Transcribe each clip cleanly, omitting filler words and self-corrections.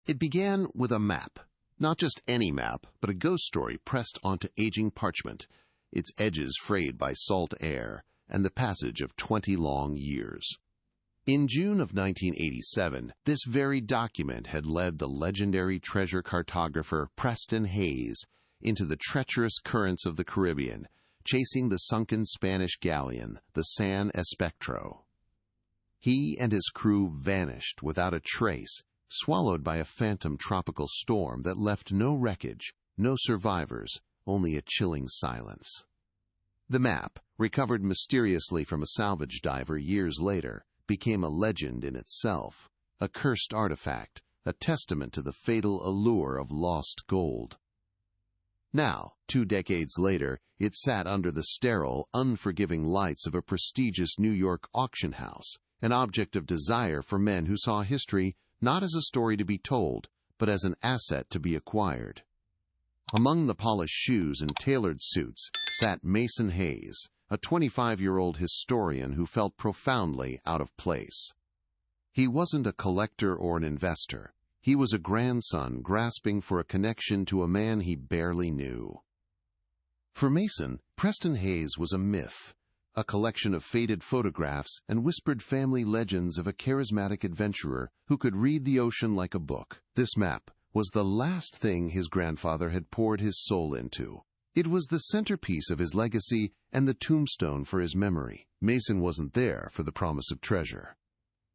It began with a map. Not just any map, but a ghost story pressed onto aging parchment, its edges frayed by salt air and the passage of 20 long years. In June of 1987, this very document had led the legendary treasure cartographer Preston Hayes into the treacherous currents of the Caribbean, chasing the sunken Spanish galleon, the San Espectro. He and his crew vanished without a trace, swallowed by a phantom tropical storm that left no wreckage, no survivors, only a chilling silence. The map, recovered mysteriously from a salvage diver years later, became a legend in itself, a cursed artifact, a testament to the fatal allure of lost gold. Now, 2 decades later, it sat under the sterile, unforgiving lights of a prestigious New York auction house, an object of desire for men who saw history not as a story to be told, but as an asset to be acquired. Among the polished shoes and tailored suits sat Mason Hayes, a 25-year-old historian who felt profoundly out of place. He wasn't a collector or an investor. He was a grandson grasping for a connection to a man he barely knew. For Mason, Preston Hayes was a myth, a collection of faded photographs and whispered family legends of a charismatic adventurer who could read the ocean like a book. This map was the last thing his grandfather had poured his soul into. It was the centerpiece of his legacy and the tombstone for his memory. Mason wasn't there for the promise of treasure.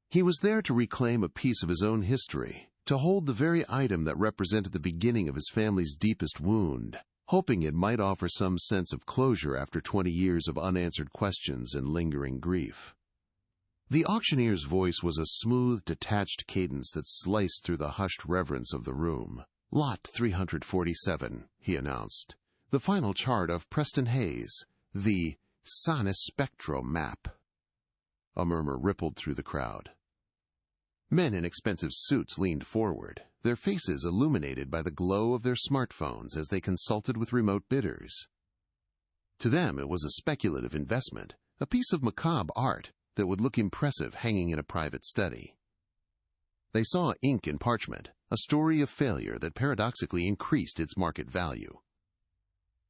He was there to reclaim a piece of his own history, to hold the very item that represented the beginning of his family's deepest wound, hoping it might offer some sense of closure after 20 years of unanswered questions and lingering grief. The auctioneer's voice was a smooth, detached cadence that sliced through the hushed reverence of the room. "Lot 347, he announced. "The final chart of Preston Hayes, the San Espectro map." A murmur rippled through the crowd. Men in expensive suits leaned forward, their faces illuminated by the glow of their smartphones as they consulted with remote bidders. To them it was a speculative investment, a piece of macabre art that would look impressive hanging in a private study. They saw ink and parchment, a story of failure that paradoxically increased its market value.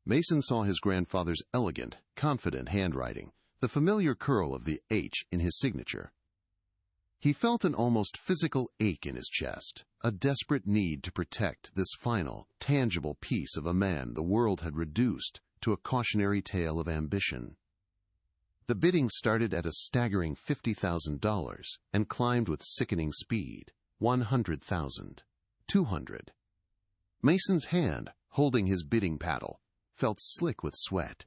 Mason saw his grandfather's elegant, confident handwriting, the familiar curl of the H in his signature. He felt an almost physical ache in his chest, a desperate need to protect this final, tangible piece of a man the world had reduced to a cautionary tale of ambition. The bidding started at a staggering $50,000 and climbed with sickening speed. 100,000. 200. Mason's hand, holding his bidding paddle, felt slick with sweat.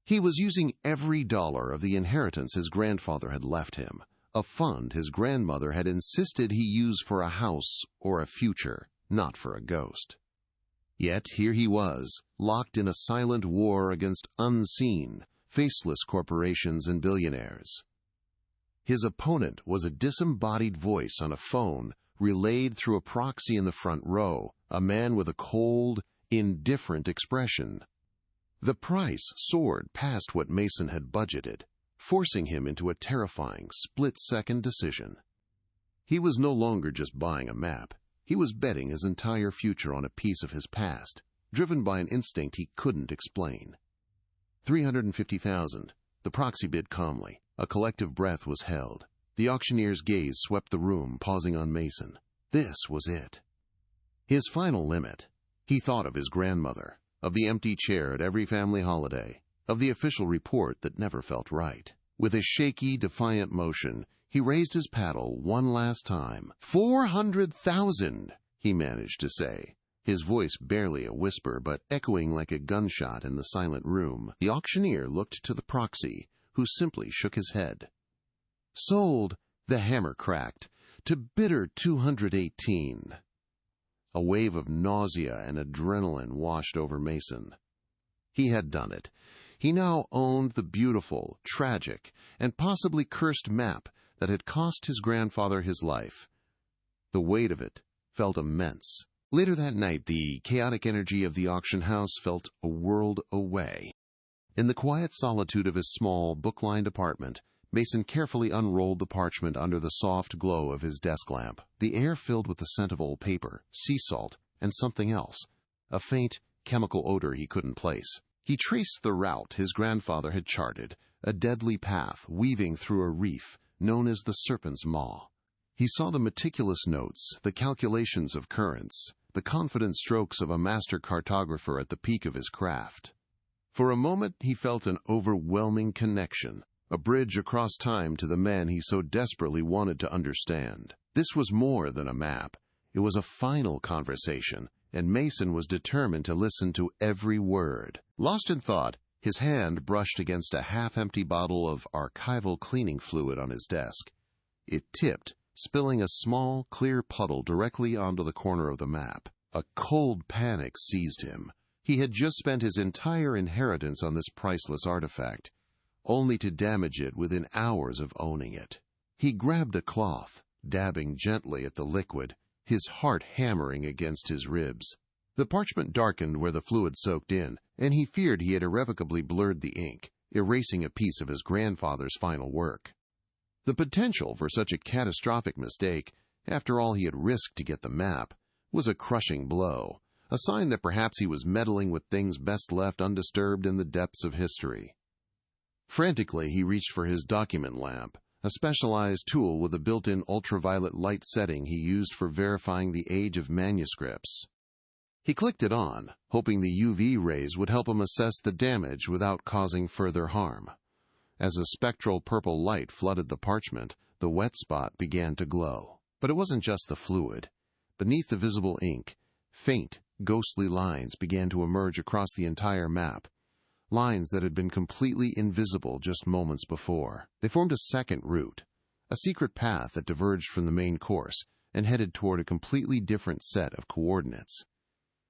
He was using every dollar of the inheritance his grandfather had left him, a fund his grandmother had insisted he use for a house or a future, not for a ghost. Yet here he was, locked in a silent war against unseen, faceless corporations and billionaires. His opponent was a disembodied voice on a phone relayed through a proxy in the front row, a man with a cold, indifferent expression. The price soared past what Mason had budgeted, forcing him into a terrifying, split-second decision. He was no longer just buying a map. He was betting his entire future on a piece of his past, driven by an instinct he couldn't explain. 350,000. The proxy bid calmly. A collective breath was held. The auctioneer's gaze swept the room, pausing on Mason. This was it. His final limit. He thought of his grandmother, of the empty chair at every family holiday, of the official report that never felt right. With a shaky, defiant motion, he raised his paddle one last time. 400,000, he managed to say, his voice barely a whisper but echoing like a gunshot in the silent room. The auctioneer looked to the proxy, who simply shook his head. "Sold," the hammer cracked, "to bidder 218. A wave of nausea and adrenaline washed over Mason. He had done it. He now owned the beautiful, tragic, and possibly cursed map that had cost his grandfather his life. The weight of it felt immense. Later that night, the chaotic energy of the auction house felt a world away. In the quiet solitude of his small, book-lined apartment, Mason carefully unrolled the parchment under the soft glow of his desk lamp, the air filled with the scent of old paper, sea salt, and something else, a faint chemical odor he couldn't place. He traced the route his grandfather had charted, a deadly path weaving through a reef known as the Serpent's Maw. He saw the meticulous notes, the calculations of currents, the confident strokes of a master cartographer at the peak of his craft. For a moment he felt an overwhelming connection, a bridge across time to the man he so desperately wanted to understand. This was more than a map. It was a final conversation, and Mason was determined to listen to every word. Lost in thought, his hand brushed against a half-empty bottle of archival cleaning fluid on his desk. It tipped, spilling a small, clear puddle directly onto the corner of the map. A cold panic seized him. He had just spent his entire inheritance on this priceless artifact, only to damage it within hours of owning it. He grabbed a cloth, dabbing gently at the liquid, his heart hammering against his ribs. The parchment darkened where the fluid soaked in, and he feared he had irrevocably blurred the ink, erasing a piece of his grandfather's final work. The potential for such a catastrophic mistake, after all he had risked to get the map, was a crushing blow, a sign that perhaps he was meddling with things best left undisturbed in the depths of history. Frantically, he reached for his document lamp, a specialized tool with a built-in ultraviolet light setting he used for verifying the age of manuscripts. He clicked it on, hoping the UV rays would help him assess the damage without causing further harm. As a spectral purple light flooded the parchment, the wet spot began to glow. But it wasn't just the fluid. Beneath the visible ink, faint, ghostly lines began to emerge across the entire map, lines that had been completely invisible just moments before. They formed a second route, a secret path that diverged from the main course and headed toward a completely different set of coordinates.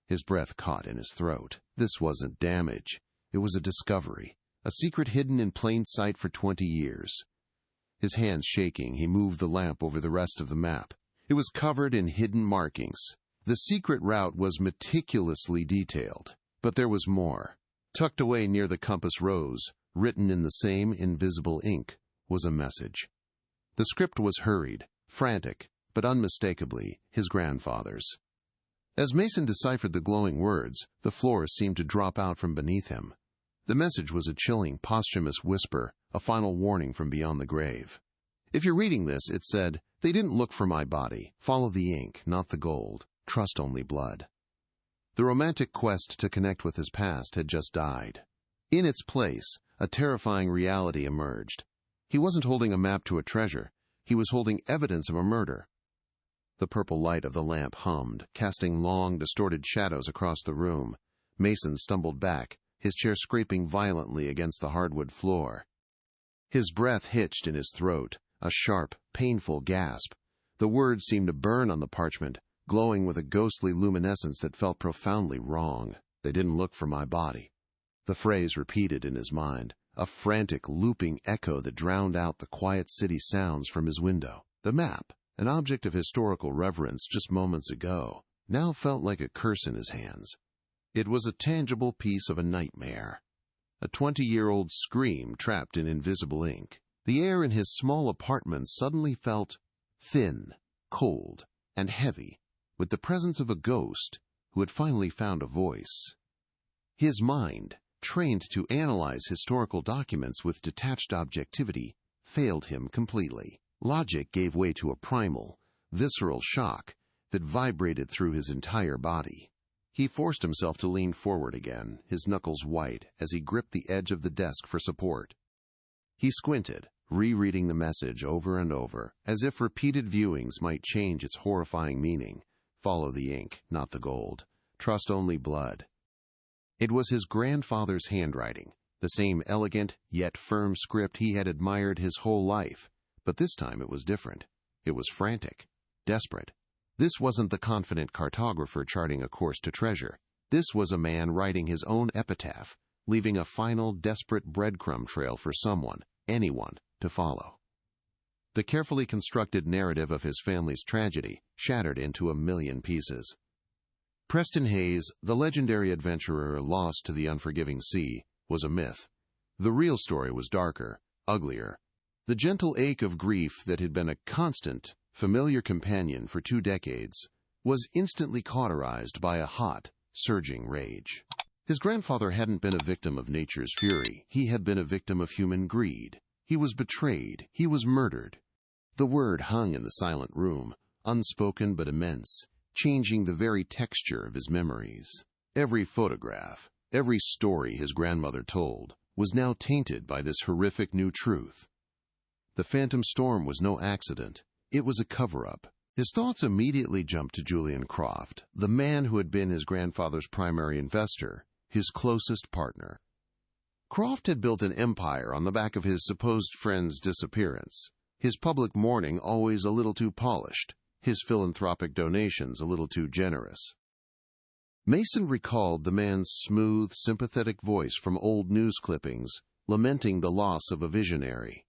His breath caught in his throat. This wasn't damage. It was a discovery, a secret hidden in plain sight for 20 years. His hands shaking, he moved the lamp over the rest of the map. It was covered in hidden markings. The secret route was meticulously detailed, but there was more. Tucked away near the compass rose, written in the same invisible ink, was a message. The script was hurried, frantic, but unmistakably his grandfather's. As Mason deciphered the glowing words, the floor seemed to drop out from beneath him. The message was a chilling, posthumous whisper, a final warning from beyond the grave. If you're reading this, it said, "They didn't look for my body. Follow the ink, not the gold. Trust only blood." The romantic quest to connect with his past had just died. In its place, a terrifying reality emerged. He wasn't holding a map to a treasure. He was holding evidence of a murder. The purple light of the lamp hummed, casting long, distorted shadows across the room. Mason stumbled back, his chair scraping violently against the hardwood floor. His breath hitched in his throat, a sharp, painful gasp. The words seemed to burn on the parchment, glowing with a ghostly luminescence that felt profoundly wrong. "They didn't look for my body." The phrase repeated in his mind, a frantic, looping echo that drowned out the quiet city sounds from his window. The map, an object of historical reverence just moments ago, now felt like a curse in his hands. It was a tangible piece of a nightmare, a 20-year-old scream trapped in invisible ink. The air in his small apartment suddenly felt thin, cold, and heavy, with the presence of a ghost who had finally found a voice. His mind, trained to analyze historical documents with detached objectivity, failed him completely. Logic gave way to a primal, visceral shock that vibrated through his entire body. He forced himself to lean forward again, his knuckles white, as he gripped the edge of the desk for support. He squinted, rereading the message over and over, as if repeated viewings might change its horrifying meaning. Follow the ink, not the gold. Trust only blood. It was his grandfather's handwriting, the same elegant yet firm script he had admired his whole life. But this time it was different. It was frantic, desperate. This wasn't the confident cartographer charting a course to treasure. This was a man writing his own epitaph, leaving a final, desperate breadcrumb trail for someone, anyone, to follow. The carefully constructed narrative of his family's tragedy shattered into a million pieces. Preston Hayes, the legendary adventurer lost to the unforgiving sea, was a myth. The real story was darker, uglier, The gentle ache of grief that had been a constant, familiar companion for 2 decades was instantly cauterized by a hot, surging rage. His grandfather hadn't been a victim of nature's fury. He had been a victim of human greed. He was betrayed. He was murdered. The word hung in the silent room, unspoken but immense, changing the very texture of his memories. Every photograph, every story his grandmother told, was now tainted by this horrific new truth. The phantom storm was no accident. It was a cover-up. His thoughts immediately jumped to Julian Croft, the man who had been his grandfather's primary investor, his closest partner. Croft had built an empire on the back of his supposed friend's disappearance, his public mourning always a little too polished, his philanthropic donations a little too generous. Mason recalled the man's smooth, sympathetic voice from old news clippings, lamenting the loss of a visionary.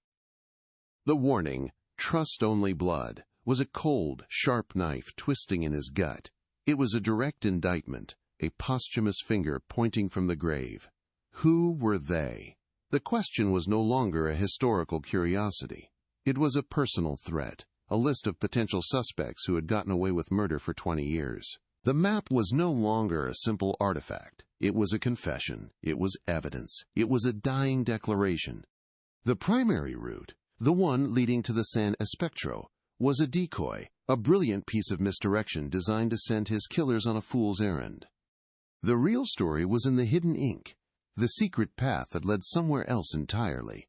The warning, "Trust only blood," was a cold, sharp knife twisting in his gut. It was a direct indictment, a posthumous finger pointing from the grave. Who were they? The question was no longer a historical curiosity. It was a personal threat, a list of potential suspects who had gotten away with murder for 20 years. The map was no longer a simple artifact. It was a confession. It was evidence. It was a dying declaration. The primary route, the one leading to the San Espectro, was a decoy, a brilliant piece of misdirection designed to send his killers on a fool's errand. The real story was in the hidden ink, the secret path that led somewhere else entirely.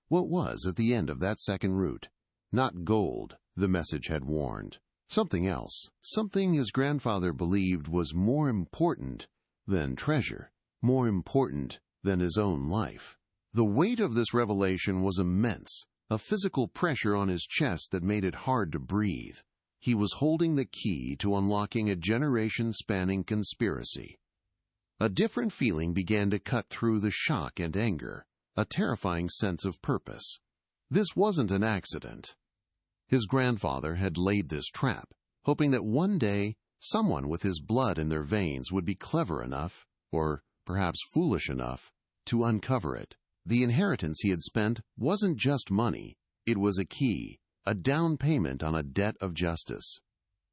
What was at the end of that second route? Not gold, the message had warned. Something else, something his grandfather believed was more important than treasure, more important than his own life. The weight of this revelation was immense, a physical pressure on his chest that made it hard to breathe. He was holding the key to unlocking a generation-spanning conspiracy. A different feeling began to cut through the shock and anger, a terrifying sense of purpose. This wasn't an accident. His grandfather had laid this trap, hoping that one day someone with his blood in their veins would be clever enough, or perhaps foolish enough, to uncover it. The inheritance he had spent wasn't just money, it was a key, a down payment on a debt of justice.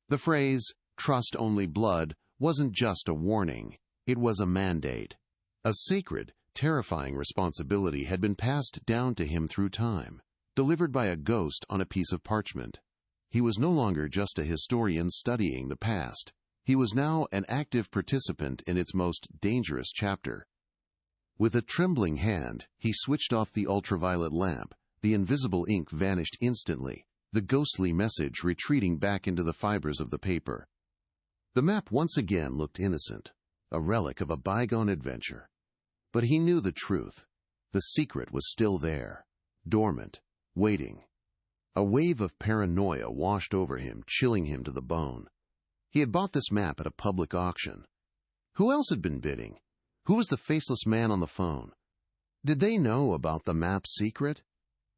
The phrase, "trust only blood," wasn't just a warning, it was a mandate. A sacred, terrifying responsibility had been passed down to him through time, delivered by a ghost on a piece of parchment. He was no longer just a historian studying the past. He was now an active participant in its most dangerous chapter. With a trembling hand, he switched off the ultraviolet lamp. The invisible ink vanished instantly, the ghostly message retreating back into the fibers of the paper. The map once again looked innocent, a relic of a bygone adventure. But he knew the truth. The secret was still there, dormant, waiting. A wave of paranoia washed over him, chilling him to the bone. He had bought this map at a public auction. Who else had been bidding? Who was the faceless man on the phone? Did they know about the map's secret?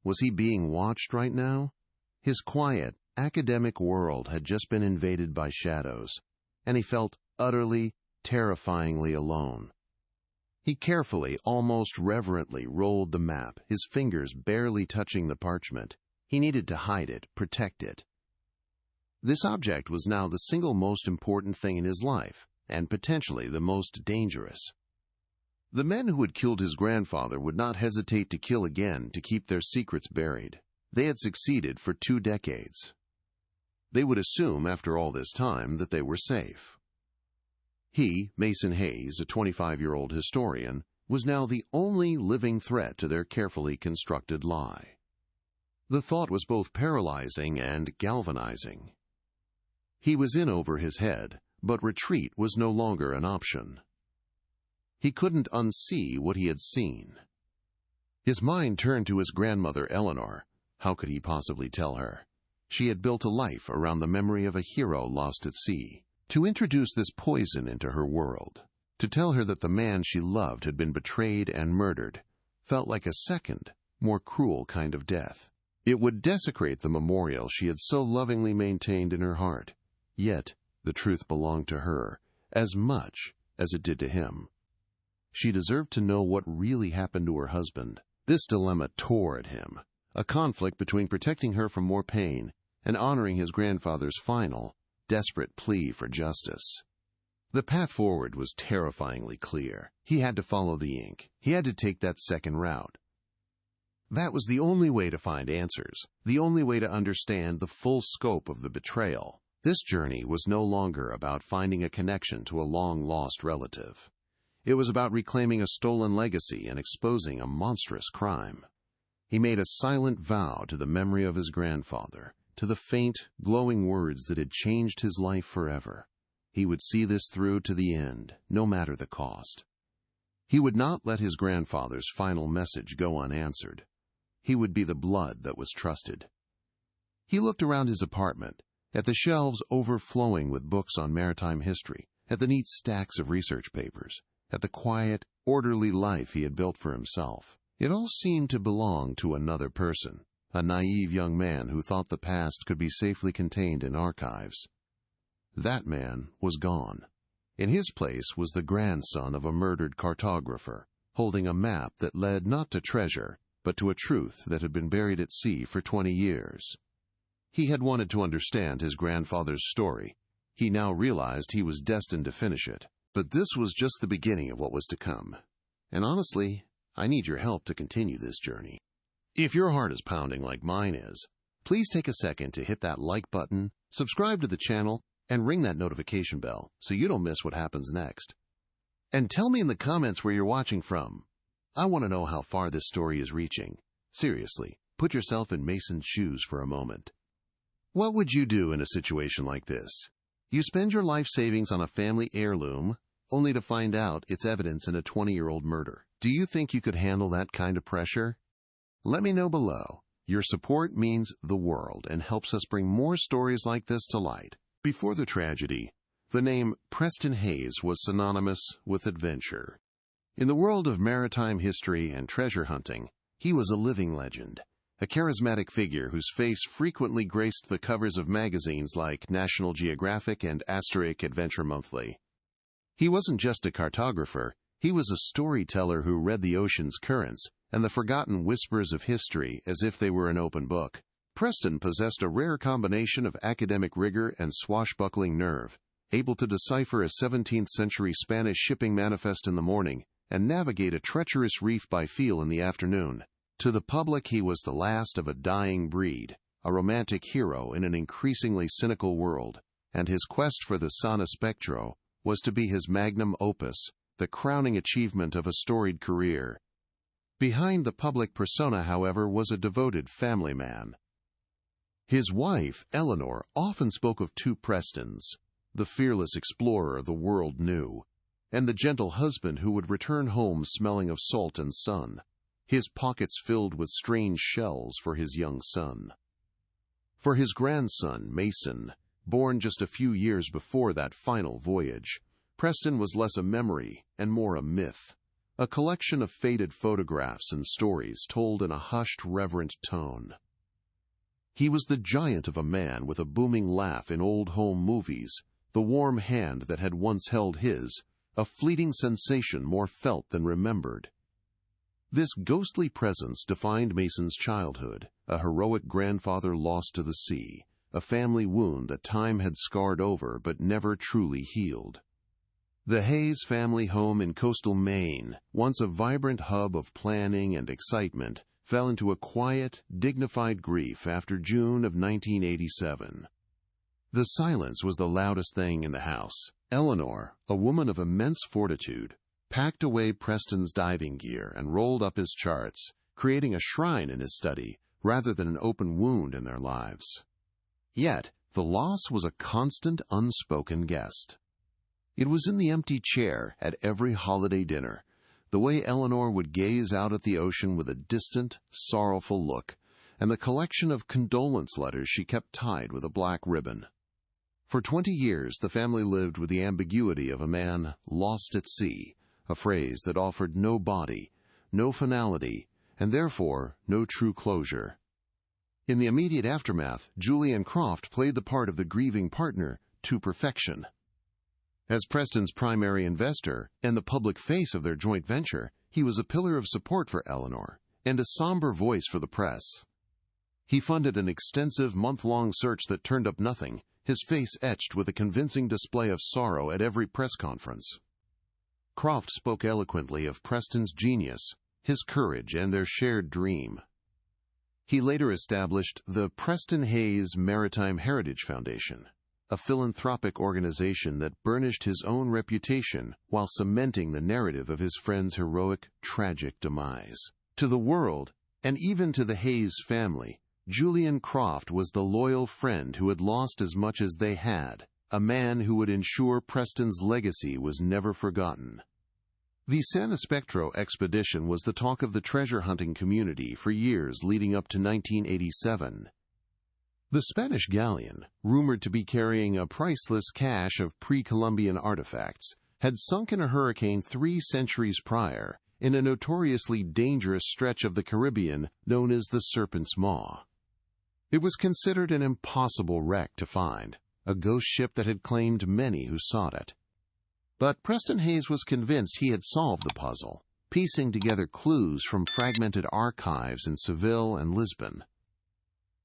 Was he being watched right now? His quiet, academic world had just been invaded by shadows, and he felt utterly, terrifyingly alone. He carefully, almost reverently rolled the map, his fingers barely touching the parchment. He needed to hide it, protect it. This object was now the single most important thing in his life, and potentially the most dangerous. The men who had killed his grandfather would not hesitate to kill again to keep their secrets buried. They had succeeded for 2 decades. They would assume, after all this time, that they were safe. He, Mason Hayes, a 25-year-old historian, was now the only living threat to their carefully constructed lie. The thought was both paralyzing and galvanizing. He was in over his head, but retreat was no longer an option. He couldn't unsee what he had seen. His mind turned to his grandmother Eleanor. How could he possibly tell her? She had built a life around the memory of a hero lost at sea. To introduce this poison into her world, to tell her that the man she loved had been betrayed and murdered, felt like a second, more cruel kind of death. It would desecrate the memorial she had so lovingly maintained in her heart. Yet, the truth belonged to her, as much as it did to him. She deserved to know what really happened to her husband. This dilemma tore at him. a conflict between protecting her from more pain and honoring his grandfather's final, desperate plea for justice. The path forward was terrifyingly clear. He had to follow the ink. He had to take that second route. That was the only way to find answers, the only way to understand the full scope of the betrayal. This journey was no longer about finding a connection to a long-lost relative. It was about reclaiming a stolen legacy and exposing a monstrous crime. He made a silent vow to the memory of his grandfather, to the faint, glowing words that had changed his life forever. He would see this through to the end, no matter the cost. He would not let his grandfather's final message go unanswered. He would be the blood that was trusted. He looked around his apartment, at the shelves overflowing with books on maritime history, at the neat stacks of research papers, at the quiet, orderly life he had built for himself. It all seemed to belong to another person, a naive young man who thought the past could be safely contained in archives. That man was gone. In his place was the grandson of a murdered cartographer, holding a map that led not to treasure, but to a truth that had been buried at sea for 20 years. He had wanted to understand his grandfather's story. He now realized he was destined to finish it. But this was just the beginning of what was to come. And honestly, I need your help to continue this journey. If your heart is pounding like mine is, please take a second to hit that like button, subscribe to the channel, and ring that notification bell so you don't miss what happens next. And tell me in the comments where you're watching from. I want to know how far this story is reaching. Seriously, put yourself in Mason's shoes for a moment. What would you do in a situation like this? You spend your life savings on a family heirloom, only to find out it's evidence in a 20-year-old murder. Do you think you could handle that kind of pressure? Let me know below. Your support means the world and helps us bring more stories like this to light. Before the tragedy, the name Preston Hayes was synonymous with adventure. In the world of maritime history and treasure hunting, he was a living legend, a charismatic figure whose face frequently graced the covers of magazines like National Geographic and Asterisk Adventure Monthly. He wasn't just a cartographer, he was a storyteller who read the ocean's currents and the forgotten whispers of history as if they were an open book. Preston possessed a rare combination of academic rigor and swashbuckling nerve, able to decipher a 17th-century Spanish shipping manifest in the morning and navigate a treacherous reef by feel in the afternoon. To the public, he was the last of a dying breed, a romantic hero in an increasingly cynical world, and his quest for the Sana Spectro was to be his magnum opus, the crowning achievement of a storied career. Behind the public persona, however, was a devoted family man. His wife, Eleanor, often spoke of two Prestons, the fearless explorer the world knew, and the gentle husband who would return home smelling of salt and sun, his pockets filled with strange shells for his young son. For his grandson, Mason, born just a few years before that final voyage, Preston was less a memory and more a myth, a collection of faded photographs and stories told in a hushed, reverent tone. He was the giant of a man with a booming laugh in old home movies, the warm hand that had once held his, a fleeting sensation more felt than remembered. This ghostly presence defined Mason's childhood, a heroic grandfather lost to the sea, a family wound that time had scarred over but never truly healed. The Hayes family home in coastal Maine, once a vibrant hub of planning and excitement, fell into a quiet, dignified grief after June of 1987. The silence was the loudest thing in the house. Eleanor, a woman of immense fortitude, packed away Preston's diving gear and rolled up his charts, creating a shrine in his study rather than an open wound in their lives. Yet, the loss was a constant, unspoken guest. It was in the empty chair at every holiday dinner, the way Eleanor would gaze out at the ocean with a distant, sorrowful look, and the collection of condolence letters she kept tied with a black ribbon. For 20 years, the family lived with the ambiguity of a man lost at sea, a phrase that offered no body, no finality, and therefore no true closure. In the immediate aftermath, Julianne Croft played the part of the grieving partner to perfection. As Preston's primary investor and the public face of their joint venture, he was a pillar of support for Eleanor and a somber voice for the press. He funded an extensive month-long search that turned up nothing, his face etched with a convincing display of sorrow at every press conference. Croft spoke eloquently of Preston's genius, his courage, and their shared dream. He later established the Preston Hayes Maritime Heritage Foundation, a philanthropic organization that burnished his own reputation while cementing the narrative of his friend's heroic, tragic demise. To the world, and even to the Hayes family, Julian Croft was the loyal friend who had lost as much as they had, a man who would ensure Preston's legacy was never forgotten. The San Espectro expedition was the talk of the treasure-hunting community for years leading up to 1987. The Spanish galleon, rumored to be carrying a priceless cache of pre-Columbian artifacts, had sunk in a hurricane 3 centuries prior in a notoriously dangerous stretch of the Caribbean known as the Serpent's Maw. It was considered an impossible wreck to find, a ghost ship that had claimed many who sought it. But Preston Hayes was convinced he had solved the puzzle, piecing together clues from fragmented archives in Seville and Lisbon.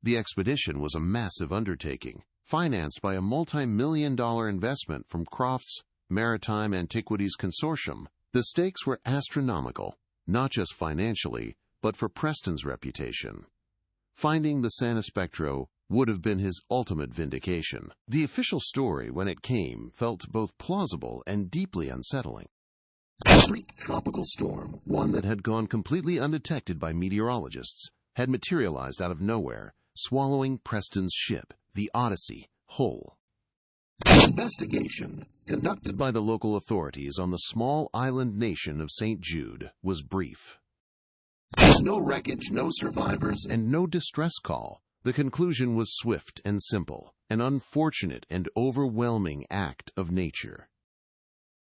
The expedition was a massive undertaking, financed by a multi-million-dollar investment from Croft's Maritime Antiquities Consortium. The stakes were astronomical, not just financially, but for Preston's reputation. Finding the San Espectro would have been his ultimate vindication. The official story, when it came, felt both plausible and deeply unsettling. A freak tropical storm, one that had gone completely undetected by meteorologists, had materialized out of nowhere, swallowing Preston's ship, the Odyssey, whole. An investigation, conducted by the local authorities on the small island nation of St. Jude, was brief. No wreckage, no survivors, and no distress call. The conclusion was swift and simple, an unfortunate and overwhelming act of nature.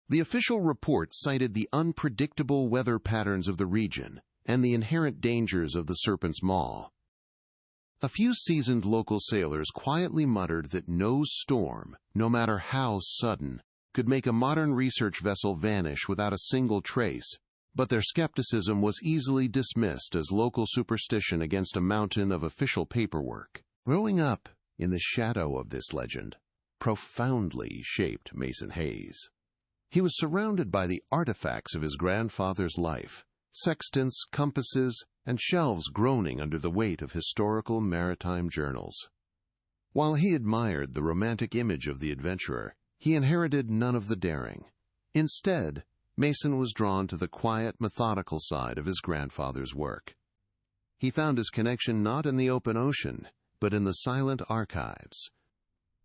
The official report cited the unpredictable weather patterns of the region and the inherent dangers of the Serpent's Maw. A few seasoned local sailors quietly muttered that no storm, no matter how sudden, could make a modern research vessel vanish without a single trace, but their skepticism was easily dismissed as local superstition against a mountain of official paperwork. Growing up in the shadow of this legend profoundly shaped Mason Hayes. He was surrounded by the artifacts of his grandfather's life, sextants, compasses, and shelves groaning under the weight of historical maritime journals. While he admired the romantic image of the adventurer, he inherited none of the daring. Instead, Mason was drawn to the quiet, methodical side of his grandfather's work. He found his connection not in the open ocean, but in the silent archives.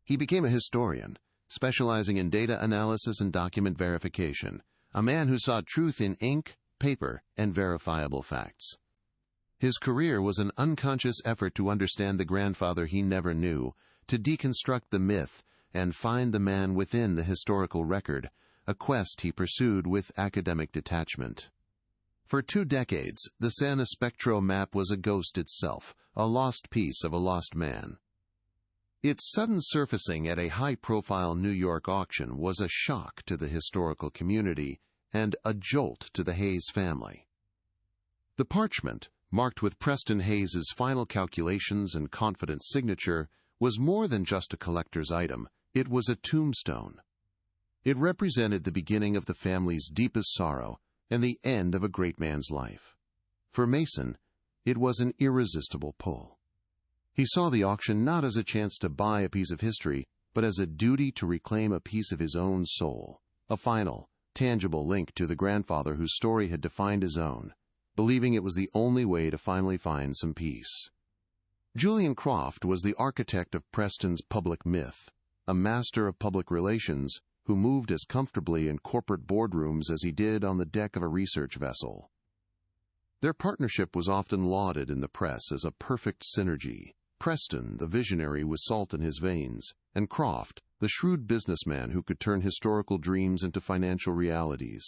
He became a historian, specializing in data analysis and document verification, a man who sought truth in ink, paper, and verifiable facts. His career was an unconscious effort to understand the grandfather he never knew, to deconstruct the myth, and find the man within the historical record, a quest he pursued with academic detachment. For 2 decades, the San Espectro map was a ghost itself, a lost piece of a lost man. Its sudden surfacing at a high-profile New York auction was a shock to the historical community and a jolt to the Hayes family. The parchment, marked with Preston Hayes's final calculations and confident signature, was more than just a collector's item. It was a tombstone. It represented the beginning of the family's deepest sorrow and the end of a great man's life. For Mason, it was an irresistible pull. He saw the auction not as a chance to buy a piece of history, but as a duty to reclaim a piece of his own soul, a final, tangible link to the grandfather whose story had defined his own, believing it was the only way to finally find some peace. Julian Croft was the architect of Preston's public myth, a master of public relations who moved as comfortably in corporate boardrooms as he did on the deck of a research vessel. Their partnership was often lauded in the press as a perfect synergy. Preston, the visionary with salt in his veins, and Croft, the shrewd businessman who could turn historical dreams into financial realities.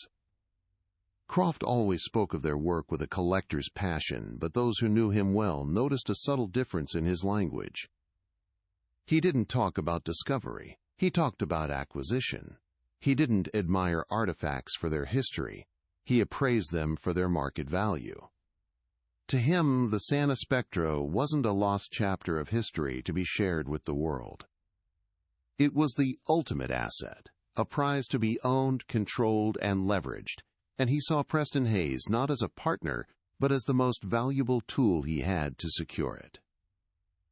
Croft always spoke of their work with a collector's passion, but those who knew him well noticed a subtle difference in his language. He didn't talk about discovery. He talked about acquisition. He didn't admire artifacts for their history. He appraised them for their market value. To him, the Sana Spectro wasn't a lost chapter of history to be shared with the world. It was the ultimate asset, a prize to be owned, controlled, and leveraged, and he saw Preston Hayes not as a partner, but as the most valuable tool he had to secure it.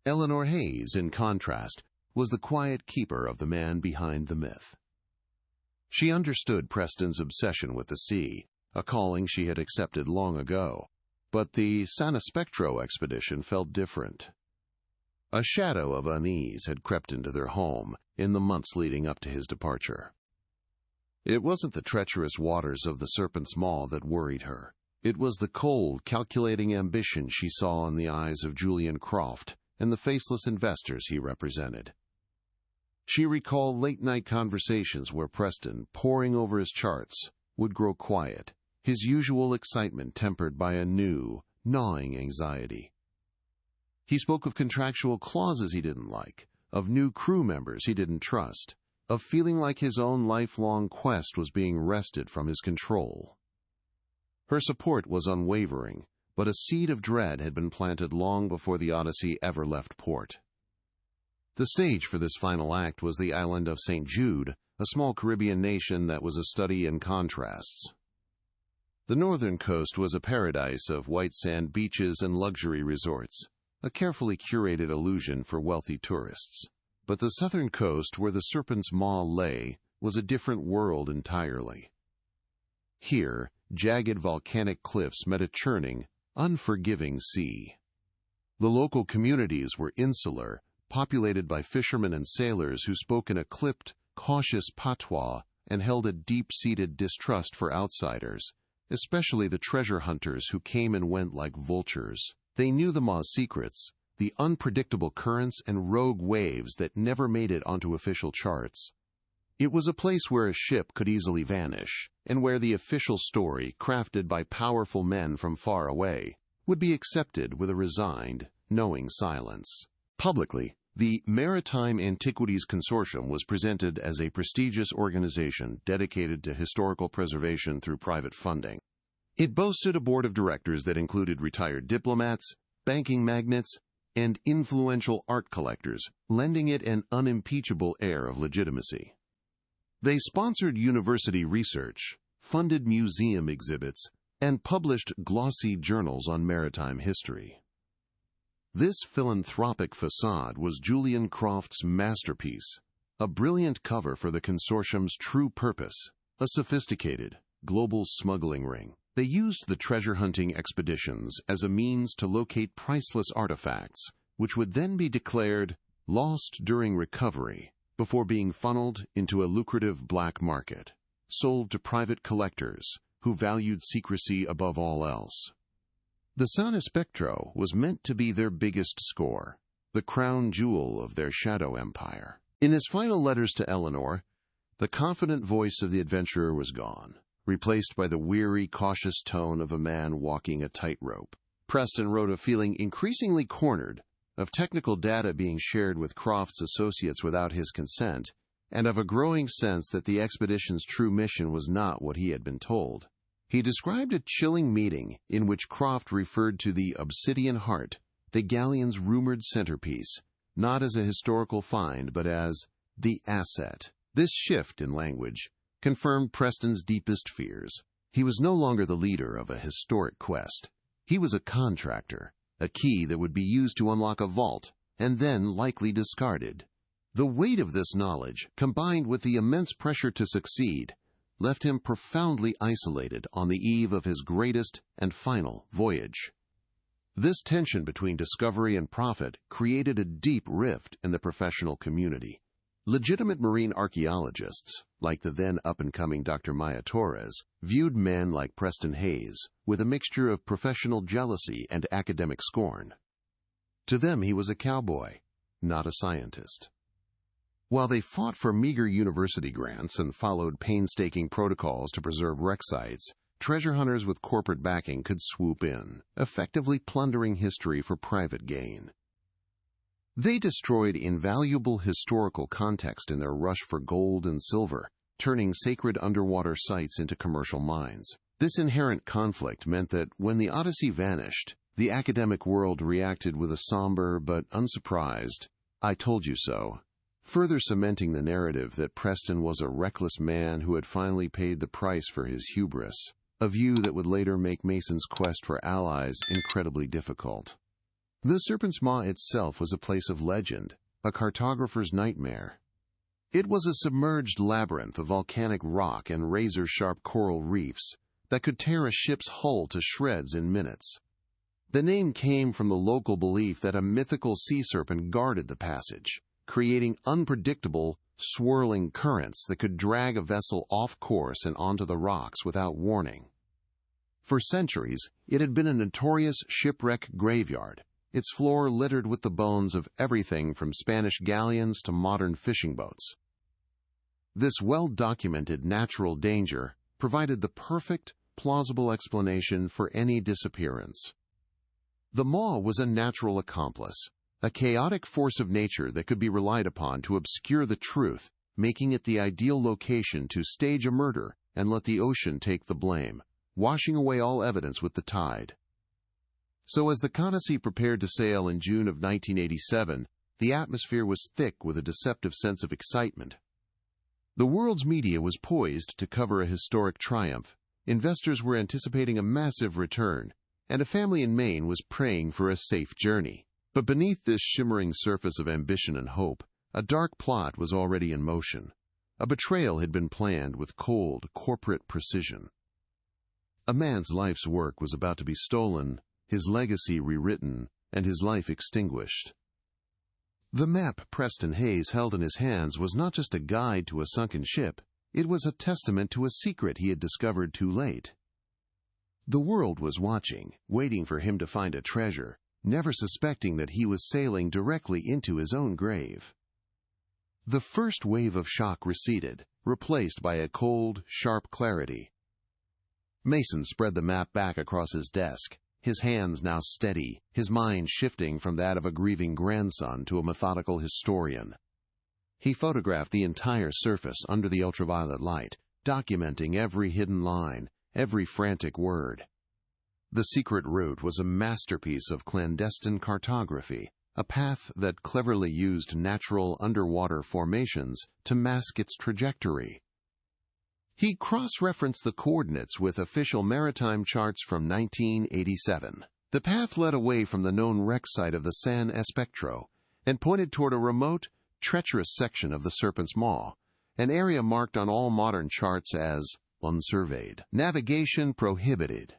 Eleanor Hayes, in contrast, was the quiet keeper of the man behind the myth. She understood Preston's obsession with the sea, a calling she had accepted long ago, but the Sana Spectro expedition felt different. A shadow of unease had crept into their home in the months leading up to his departure. It wasn't the treacherous waters of the Serpent's Maw that worried her. It was the cold, calculating ambition she saw in the eyes of Julian Croft and the faceless investors he represented. She recalled late-night conversations where Preston, poring over his charts, would grow quiet, his usual excitement tempered by a new, gnawing anxiety. He spoke of contractual clauses he didn't like, of new crew members he didn't trust, of feeling like his own lifelong quest was being wrested from his control. Her support was unwavering, but a seed of dread had been planted long before the Odyssey ever left port. The stage for this final act was the island of St. Jude, a small Caribbean nation that was a study in contrasts. The northern coast was a paradise of white sand beaches and luxury resorts, a carefully curated illusion for wealthy tourists. But the southern coast, where the Serpent's Maw lay, was a different world entirely. Here, jagged volcanic cliffs met a churning, unforgiving sea. The local communities were insular, populated by fishermen and sailors who spoke in a clipped, cautious patois and held a deep-seated distrust for outsiders, especially the treasure hunters who came and went like vultures. They knew the Maw's secrets, the unpredictable currents and rogue waves that never made it onto official charts. It was a place where a ship could easily vanish, and where the official story, crafted by powerful men from far away, would be accepted with a resigned, knowing silence. Publicly, the Maritime Antiquities Consortium was presented as a prestigious organization dedicated to historical preservation through private funding. It boasted a board of directors that included retired diplomats, banking magnates, and influential art collectors, lending it an unimpeachable air of legitimacy. They sponsored university research, funded museum exhibits, and published glossy journals on maritime history. This philanthropic facade was Julian Croft's masterpiece, a brilliant cover for the consortium's true purpose, a sophisticated, global smuggling ring. They used the treasure-hunting expeditions as a means to locate priceless artifacts, which would then be declared lost during recovery, before being funneled into a lucrative black market, sold to private collectors who valued secrecy above all else. The Sana Spectro was meant to be their biggest score, the crown jewel of their shadow empire. In his final letters to Eleanor, the confident voice of the adventurer was gone, replaced by the weary, cautious tone of a man walking a tightrope. Preston wrote of feeling increasingly cornered, of technical data being shared with Croft's associates without his consent, and of a growing sense that the expedition's true mission was not what he had been told. He described a chilling meeting in which Croft referred to the Obsidian Heart, the galleon's rumored centerpiece, not as a historical find but as the asset. This shift in language confirmed Preston's deepest fears. He was no longer the leader of a historic quest. He was a contractor, a key that would be used to unlock a vault, and then likely discarded. The weight of this knowledge, combined with the immense pressure to succeed, left him profoundly isolated on the eve of his greatest and final voyage. This tension between discovery and profit created a deep rift in the professional community. Legitimate marine archaeologists, like the then up-and-coming Dr. Maya Torres, viewed men like Preston Hayes with a mixture of professional jealousy and academic scorn. To them he was a cowboy, not a scientist. While they fought for meager university grants and followed painstaking protocols to preserve wreck sites, treasure hunters with corporate backing could swoop in, effectively plundering history for private gain. They destroyed invaluable historical context in their rush for gold and silver, turning sacred underwater sites into commercial mines. This inherent conflict meant that when the Odyssey vanished, The academic world reacted with a somber but unsurprised, "I told you so," further cementing the narrative that Preston was a reckless man who had finally paid the price for his hubris, a view that would later make Mason's quest for allies incredibly difficult. The Serpent's Maw itself was a place of legend, a cartographer's nightmare. It was a submerged labyrinth of volcanic rock and razor-sharp coral reefs that could tear a ship's hull to shreds in minutes. The name came from the local belief that a mythical sea serpent guarded the passage, creating unpredictable, swirling currents that could drag a vessel off course and onto the rocks without warning. For centuries, it had been a notorious shipwreck graveyard, its floor littered with the bones of everything from Spanish galleons to modern fishing boats. This well-documented natural danger provided the perfect, plausible explanation for any disappearance. The Maw was a natural accomplice, a chaotic force of nature that could be relied upon to obscure the truth, making it the ideal location to stage a murder and let the ocean take the blame, washing away all evidence with the tide. So as the Connoisseur prepared to sail in June of 1987, the atmosphere was thick with a deceptive sense of excitement. The world's media was poised to cover a historic triumph, investors were anticipating a massive return, and a family in Maine was praying for a safe journey. But beneath this shimmering surface of ambition and hope, a dark plot was already in motion. A betrayal had been planned with cold, corporate precision. A man's life's work was about to be stolen, his legacy rewritten, and his life extinguished. The map Preston Hayes held in his hands was not just a guide to a sunken ship, it was a testament to a secret he had discovered too late. The world was watching, waiting for him to find a treasure, never suspecting that he was sailing directly into his own grave. The first wave of shock receded, replaced by a cold, sharp clarity. Mason spread the map back across his desk, his hands now steady, his mind shifting from that of a grieving grandson to a methodical historian. He photographed the entire surface under the ultraviolet light, documenting every hidden line, every frantic word. The secret route was a masterpiece of clandestine cartography, a path that cleverly used natural underwater formations to mask its trajectory. He cross-referenced the coordinates with official maritime charts from 1987. The path led away from the known wreck site of the San Espectro and pointed toward a remote, treacherous section of the Serpent's Maw, an area marked on all modern charts as unsurveyed. Navigation prohibited.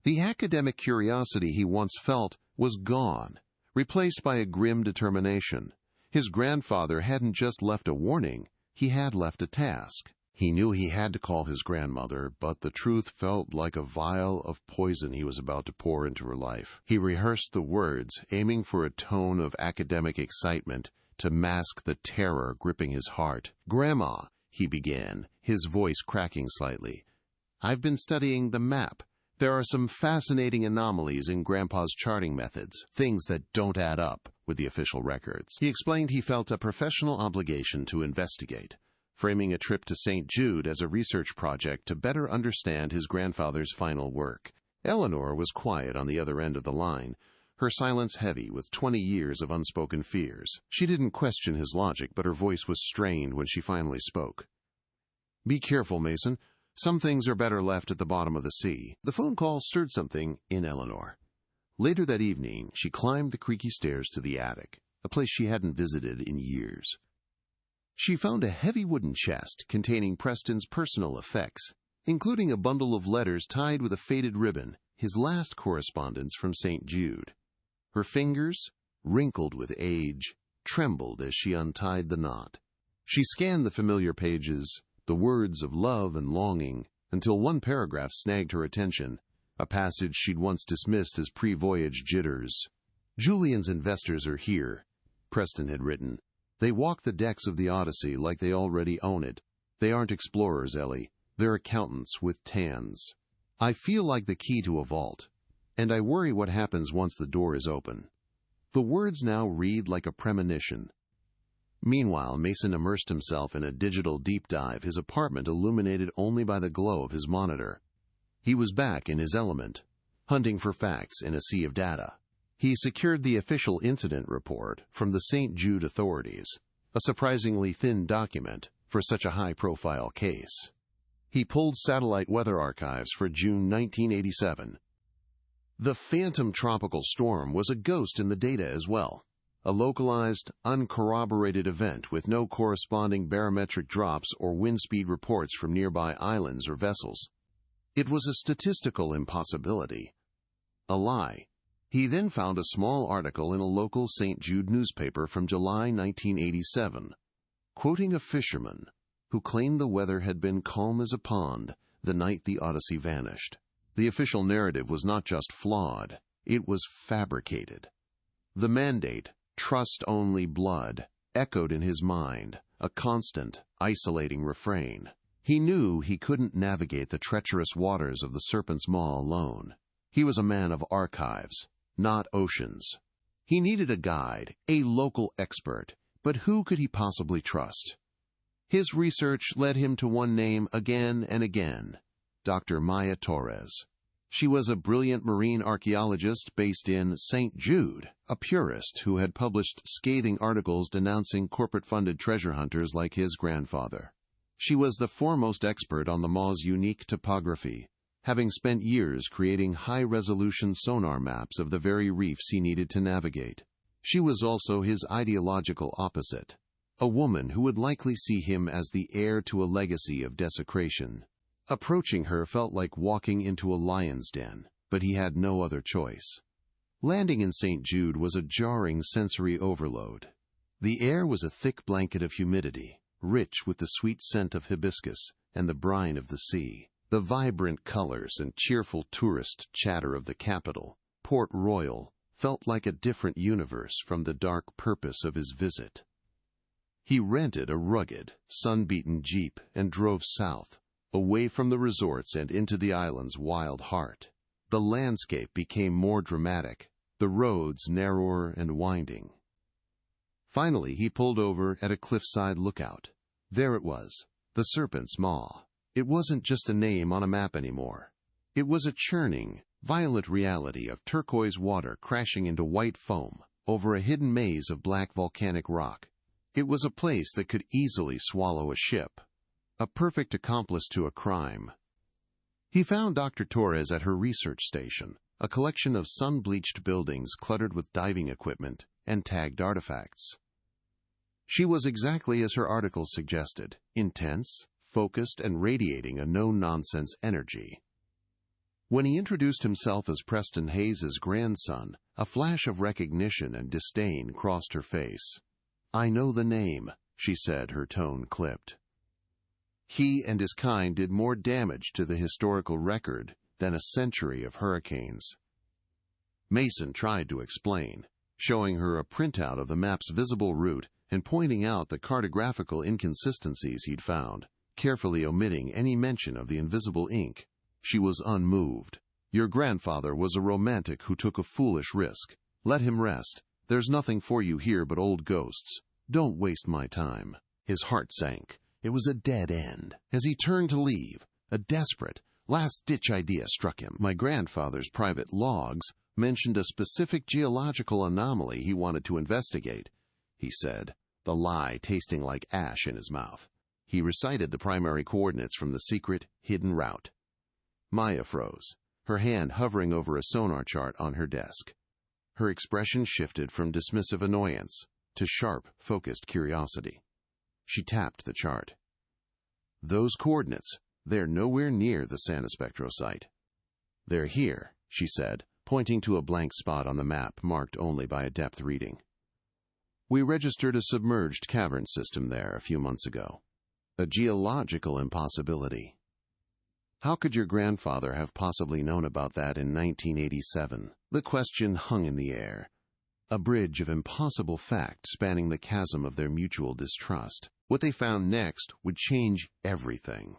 The academic curiosity he once felt was gone, replaced by a grim determination. His grandfather hadn't just left a warning, he had left a task. He knew he had to call his grandmother, but the truth felt like a vial of poison he was about to pour into her life. He rehearsed the words, aiming for a tone of academic excitement to mask the terror gripping his heart. "Grandma," he began, his voice cracking slightly, "I've been studying the map. There are some fascinating anomalies in Grandpa's charting methods, things that don't add up with the official records." He explained he felt a professional obligation to investigate, framing a trip to St. Jude as a research project to better understand his grandfather's final work. Eleanor was quiet on the other end of the line, her silence heavy with 20 years of unspoken fears. She didn't question his logic, but her voice was strained when she finally spoke. "Be careful, Mason. Some things are better left at the bottom of the sea." The phone call stirred something in Eleanor. Later that evening, she climbed the creaky stairs to the attic, a place she hadn't visited in years. She found a heavy wooden chest containing Preston's personal effects, including a bundle of letters tied with a faded ribbon, his last correspondence from St. Jude. Her fingers, wrinkled with age, trembled as she untied the knot. She scanned the familiar pages, the words of love and longing, until one paragraph snagged her attention, a passage she'd once dismissed as pre-voyage jitters. "Julian's investors are here," Preston had written. "They walk the decks of the Odyssey like they already own it. They aren't explorers, Ellie. They're accountants with tans. I feel like the key to a vault, and I worry what happens once the door is open." The words now read like a premonition. Meanwhile, Mason immersed himself in a digital deep dive, his apartment illuminated only by the glow of his monitor. He was back in his element. hunting for facts in a sea of data. He secured the official incident report from the St. Jude authorities, a surprisingly thin document for such a high-profile case. He pulled satellite weather archives for June 1987. The phantom tropical storm was a ghost in the data as well, a localized, uncorroborated event with no corresponding barometric drops or wind speed reports from nearby islands or vessels. It was a statistical impossibility, a lie. He then found a small article in a local St. Jude newspaper from July 1987, quoting a fisherman who claimed the weather had been calm as a pond the night the Odyssey vanished. The official narrative was not just flawed, it was fabricated. The mandate, "Trust only blood," echoed in his mind, a constant, isolating refrain. He knew he couldn't navigate the treacherous waters of the Serpent's Maw alone. He was a man of archives, not oceans. He needed a guide, a local expert, but who could he possibly trust? His research led him to one name again and again: Dr. Maya Torres. She was a brilliant marine archaeologist based in St. Jude, a purist who had published scathing articles denouncing corporate-funded treasure hunters like his grandfather. She was the foremost expert on the Maw's unique topography, having spent years creating high-resolution sonar maps of the very reefs he needed to navigate. She was also his ideological opposite, a woman who would likely see him as the heir to a legacy of desecration. Approaching her felt like walking into a lion's den, but he had no other choice. Landing in St. Jude was a jarring sensory overload. The air was a thick blanket of humidity, rich with the sweet scent of hibiscus and the brine of the sea. The vibrant colors and cheerful tourist chatter of the capital, Port Royal, felt like a different universe from the dark purpose of his visit. He rented a rugged, sun-beaten jeep and drove south, away from the resorts and into the island's wild heart. The landscape became more dramatic, the roads narrower and winding. Finally, he pulled over at a cliffside lookout. There it was, the Serpent's Maw. It wasn't just a name on a map anymore. It was a churning, violent reality of turquoise water crashing into white foam over a hidden maze of black volcanic rock. It was a place that could easily swallow a ship, a perfect accomplice to a crime. He found Dr. Torres at her research station, a collection of sun-bleached buildings cluttered with diving equipment and tagged artifacts. She was exactly as her article suggested, intense, focused, and radiating a no-nonsense energy. When he introduced himself as Preston Hayes's grandson, a flash of recognition and disdain crossed her face. "I know the name," she said, her tone clipped. He and his kind did more damage to the historical record than a century of hurricanes. Mason tried to explain, showing her a printout of the map's visible route and pointing out the cartographical inconsistencies he'd found, carefully omitting any mention of the invisible ink. She was unmoved. "Your grandfather was a romantic who took a foolish risk. Let him rest. There's nothing for you here but old ghosts. Don't waste my time." His heart sank. It was a dead end. As he turned to leave, a desperate, last-ditch idea struck him. "My grandfather's private logs mentioned a specific geological anomaly he wanted to investigate," he said, the lie tasting like ash in his mouth. He recited the primary coordinates from the secret, hidden route. Maya froze, her hand hovering over a sonar chart on her desk. Her expression shifted from dismissive annoyance to sharp, focused curiosity. She tapped the chart. "Those coordinates, they're nowhere near the Sanispectro site." "They're here," she said, pointing to a blank spot on the map marked only by a depth reading. "We registered a submerged cavern system there a few months ago. A geological impossibility." How could your grandfather have possibly known about that in 1987? The question hung in the air, a bridge of impossible fact spanning the chasm of their mutual distrust. What they found next would change everything.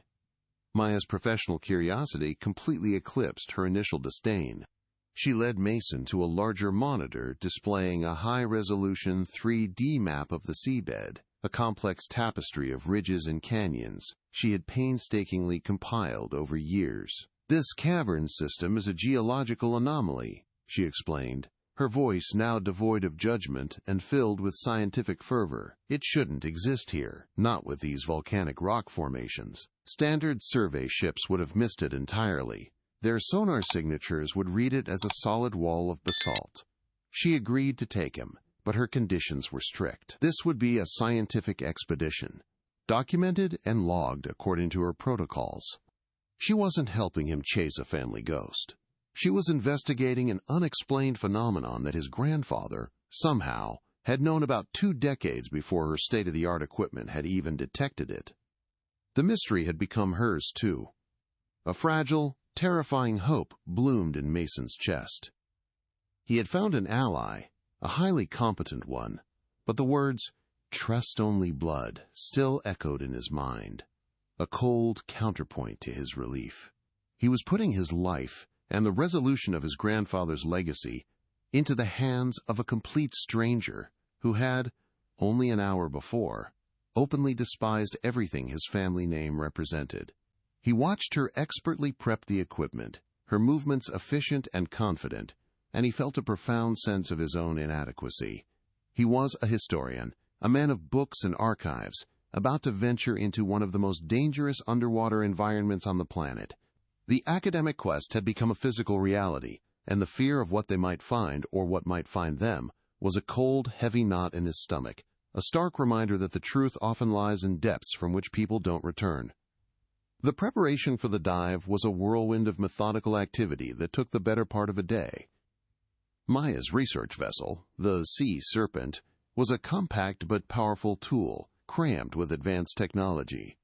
Maya's professional curiosity completely eclipsed her initial disdain. She led Mason to a larger monitor displaying a high-resolution 3D map of the seabed, a complex tapestry of ridges and canyons she had painstakingly compiled over years. "This cavern system is a geological anomaly," she explained, her voice now devoid of judgment and filled with scientific fervor. "It shouldn't exist here, not with these volcanic rock formations. Standard survey ships would have missed it entirely. Their sonar signatures would read it as a solid wall of basalt." She agreed to take him, but her conditions were strict. This would be a scientific expedition, documented and logged according to her protocols. She wasn't helping him chase a family ghost. She was investigating an unexplained phenomenon that his grandfather, somehow, had known about 2 decades before her state-of-the-art equipment had even detected it. The mystery had become hers, too. A fragile, terrifying hope bloomed in Mason's chest. He had found an ally, a highly competent one, but the words, "trust only blood," still echoed in his mind, a cold counterpoint to his relief. He was putting his life and the resolution of his grandfather's legacy into the hands of a complete stranger who had, only an hour before, openly despised everything his family name represented. He watched her expertly prep the equipment, her movements efficient and confident, and he felt a profound sense of his own inadequacy. He was a historian, a man of books and archives, about to venture into one of the most dangerous underwater environments on the planet. The academic quest had become a physical reality, and the fear of what they might find, or what might find them, was a cold, heavy knot in his stomach, a stark reminder that the truth often lies in depths from which people don't return. The preparation for the dive was a whirlwind of methodical activity that took the better part of a day. Maya's research vessel, the Sea Serpent, was a compact but powerful tool, crammed with advanced technology.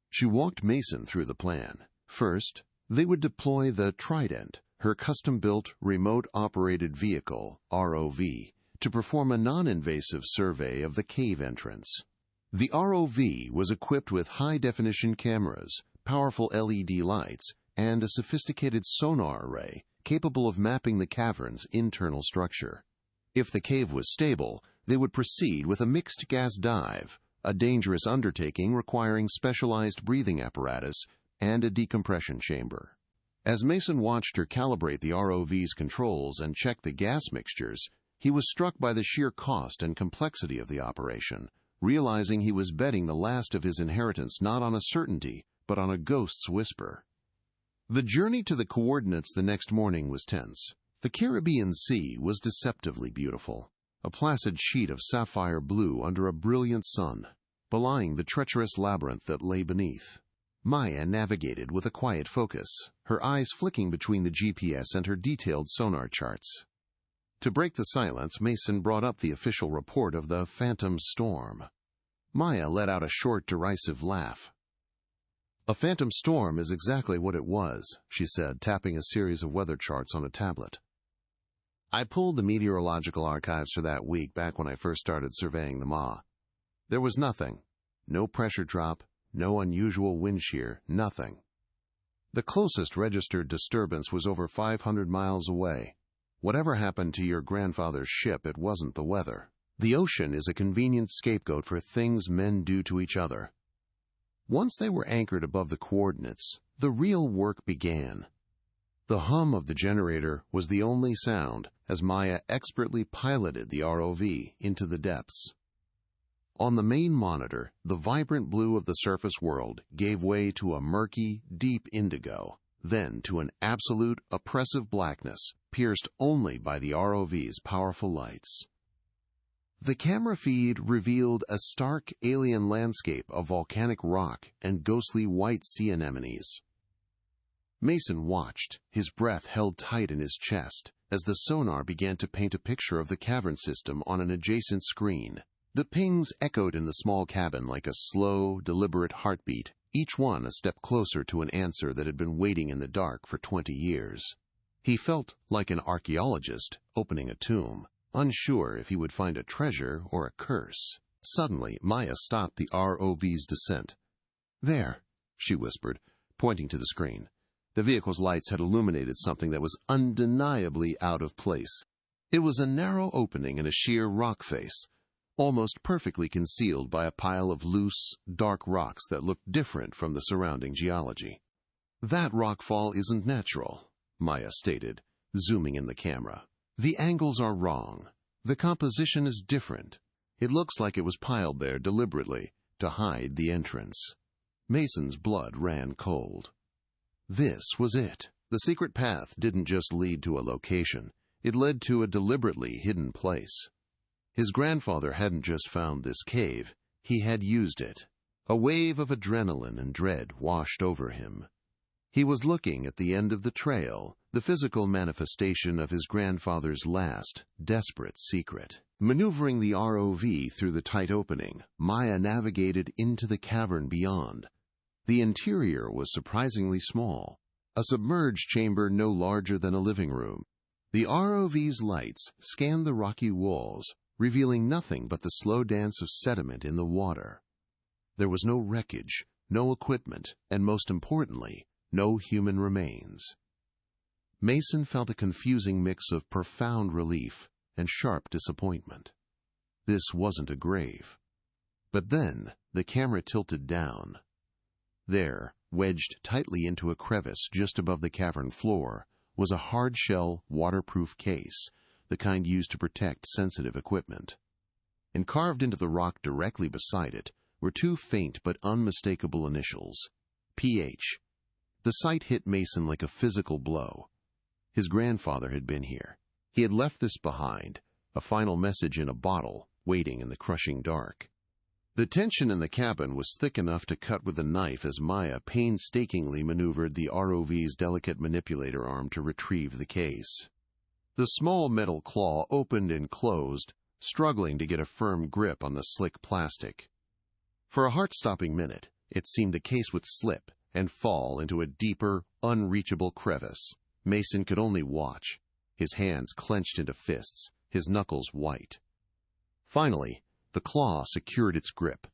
She walked Mason through the plan. First, they would deploy the Trident, her custom-built, remote-operated vehicle, ROV, to perform a non-invasive survey of the cave entrance. The ROV was equipped with high-definition cameras, powerful LED lights, and a sophisticated sonar array capable of mapping the cavern's internal structure. If the cave was stable, they would proceed with a mixed-gas dive, a dangerous undertaking requiring specialized breathing apparatus and a decompression chamber. As Mason watched her calibrate the ROV's controls and check the gas mixtures, he was struck by the sheer cost and complexity of the operation, realizing he was betting the last of his inheritance not on a certainty, but on a ghost's whisper. The journey to the coordinates the next morning was tense. The Caribbean Sea was deceptively beautiful, a placid sheet of sapphire blue under a brilliant sun, belying the treacherous labyrinth that lay beneath. Maya navigated with a quiet focus, her eyes flicking between the GPS and her detailed sonar charts. To break the silence, Mason brought up the official report of the phantom storm. Maya let out a short, derisive laugh. "A phantom storm is exactly what it was," she said, tapping a series of weather charts on a tablet. "I pulled the meteorological archives for that week back when I first started surveying the Ma. There was nothing. No pressure drop, no unusual wind shear, nothing. The closest registered disturbance was over 500 miles away. Whatever happened to your grandfather's ship, it wasn't the weather. The ocean is a convenient scapegoat for things men do to each other." Once they were anchored above the coordinates, the real work began. The hum of the generator was the only sound as Maya expertly piloted the ROV into the depths. On the main monitor, the vibrant blue of the surface world gave way to a murky, deep indigo, then to an absolute, oppressive blackness, pierced only by the ROV's powerful lights. The camera feed revealed a stark alien landscape of volcanic rock and ghostly white sea anemones. Mason watched, his breath held tight in his chest, as the sonar began to paint a picture of the cavern system on an adjacent screen. The pings echoed in the small cabin like a slow, deliberate heartbeat, each one a step closer to an answer that had been waiting in the dark for 20 years. He felt like an archaeologist opening a tomb, unsure if he would find a treasure or a curse. Suddenly, Maya stopped the ROV's descent. "There," she whispered, pointing to the screen. The vehicle's lights had illuminated something that was undeniably out of place. It was a narrow opening in a sheer rock face, almost perfectly concealed by a pile of loose, dark rocks that looked different from the surrounding geology. "That rockfall isn't natural," Maya stated, zooming in the camera. "The angles are wrong. The composition is different. It looks like it was piled there deliberately to hide the entrance." Mason's blood ran cold. This was it. The secret path didn't just lead to a location. It led to a deliberately hidden place. His grandfather hadn't just found this cave. He had used it. A wave of adrenaline and dread washed over him. He was looking at the end of the trail, the physical manifestation of his grandfather's last, desperate secret. Maneuvering the ROV through the tight opening, Maya navigated into the cavern beyond. The interior was surprisingly small, a submerged chamber no larger than a living room. The ROV's lights scanned the rocky walls, revealing nothing but the slow dance of sediment in the water. There was no wreckage, no equipment, and most importantly, no human remains. Mason felt a confusing mix of profound relief and sharp disappointment. This wasn't a grave. But then the camera tilted down. There, wedged tightly into a crevice just above the cavern floor, was a hard-shell, waterproof case, the kind used to protect sensitive equipment. And carved into the rock directly beside it were two faint but unmistakable initials, PH. The sight hit Mason like a physical blow. His grandfather had been here. He had left this behind, a final message in a bottle, waiting in the crushing dark. The tension in the cabin was thick enough to cut with a knife as Maya painstakingly maneuvered the ROV's delicate manipulator arm to retrieve the case. The small metal claw opened and closed, struggling to get a firm grip on the slick plastic. For a heart-stopping minute, it seemed the case would slip and fall into a deeper, unreachable crevice. Mason could only watch, his hands clenched into fists, his knuckles white. Finally, the claw secured its grip.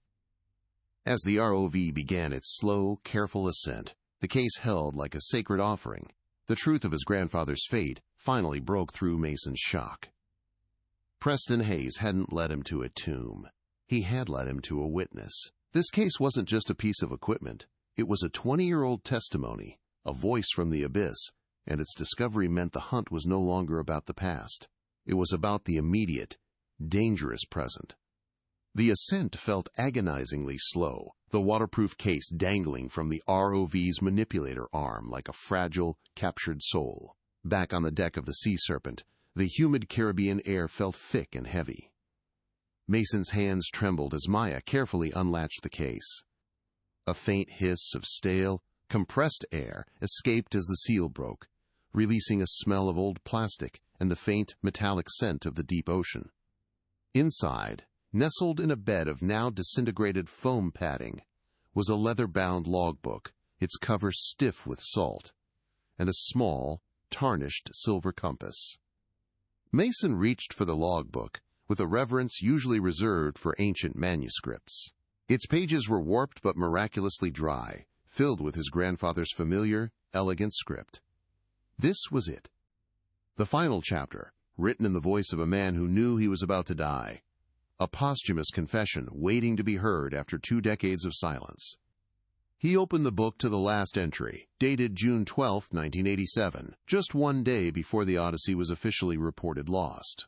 As the ROV began its slow, careful ascent, the case held like a sacred offering. The truth of his grandfather's fate finally broke through Mason's shock. Preston Hayes hadn't led him to a tomb. He had led him to a witness. This case wasn't just a piece of equipment. It was a 20-year-old testimony, a voice from the abyss, and its discovery meant the hunt was no longer about the past. It was about the immediate, dangerous present. The ascent felt agonizingly slow, the waterproof case dangling from the ROV's manipulator arm like a fragile, captured soul. Back on the deck of the Sea Serpent, the humid Caribbean air felt thick and heavy. Mason's hands trembled as Maya carefully unlatched the case. A faint hiss of stale, compressed air escaped as the seal broke, releasing a smell of old plastic and the faint, metallic scent of the deep ocean. Inside, nestled in a bed of now disintegrated foam padding, was a leather-bound logbook, its cover stiff with salt, and a small, tarnished silver compass. Mason reached for the logbook with a reverence usually reserved for ancient manuscripts. Its pages were warped but miraculously dry, filled with his grandfather's familiar, elegant script. This was it. The final chapter, written in the voice of a man who knew he was about to die. A posthumous confession waiting to be heard after 2 decades of silence. He opened the book to the last entry, dated June 12, 1987, just 1 day before the Odyssey was officially reported lost.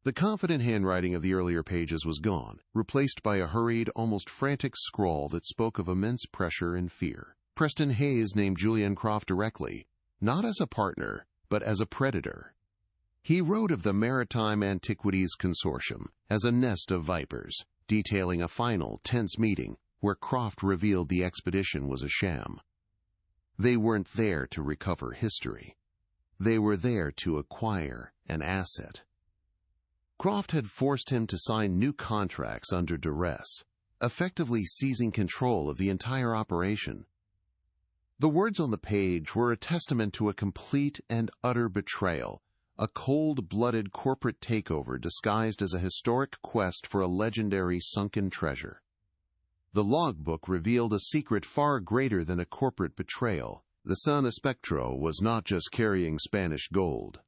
The confident handwriting of the earlier pages was gone, replaced by a hurried, almost frantic scrawl that spoke of immense pressure and fear. Preston Hayes named Julian Croft directly, not as a partner, but as a predator. He wrote of the Maritime Antiquities Consortium as a nest of vipers, detailing a final, tense meeting where Croft revealed the expedition was a sham. They weren't there to recover history. They were there to acquire an asset. Croft had forced him to sign new contracts under duress, effectively seizing control of the entire operation. The words on the page were a testament to a complete and utter betrayal, a cold-blooded corporate takeover disguised as a historic quest for a legendary sunken treasure. The logbook revealed a secret far greater than a corporate betrayal. The San Espectro was not just carrying Spanish gold.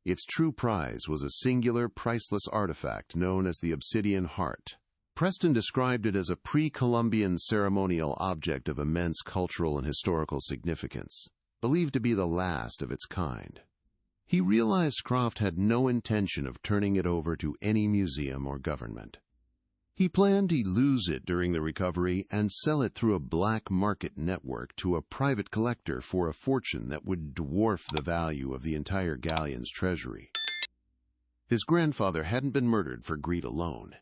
Its true prize was a singular, priceless artifact known as the Obsidian Heart. Preston described it as a pre-Columbian ceremonial object of immense cultural and historical significance, believed to be the last of its kind. He realized Croft had no intention of turning it over to any museum or government. He planned to lose it during the recovery and sell it through a black market network to a private collector for a fortune that would dwarf the value of the entire galleon's treasury. His grandfather hadn't been murdered for greed alone.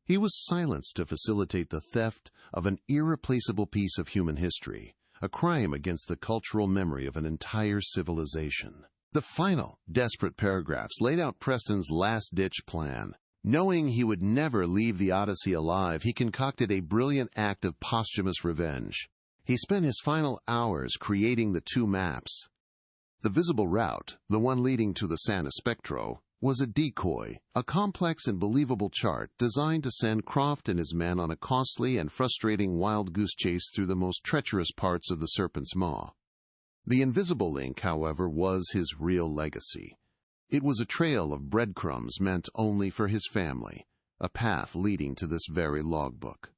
He was silenced to facilitate the theft of an irreplaceable piece of human history, a crime against the cultural memory of an entire civilization. The final, desperate paragraphs laid out Preston's last-ditch plan. Knowing he would never leave the Odyssey alive, he concocted a brilliant act of posthumous revenge. He spent his final hours creating the two maps. The visible route, the one leading to the Santa Spectro, was a decoy, a complex and believable chart designed to send Croft and his men on a costly and frustrating wild goose chase through the most treacherous parts of the Serpent's Maw. The invisible link, however, was his real legacy. It was a trail of breadcrumbs meant only for his family, a path leading to this very logbook.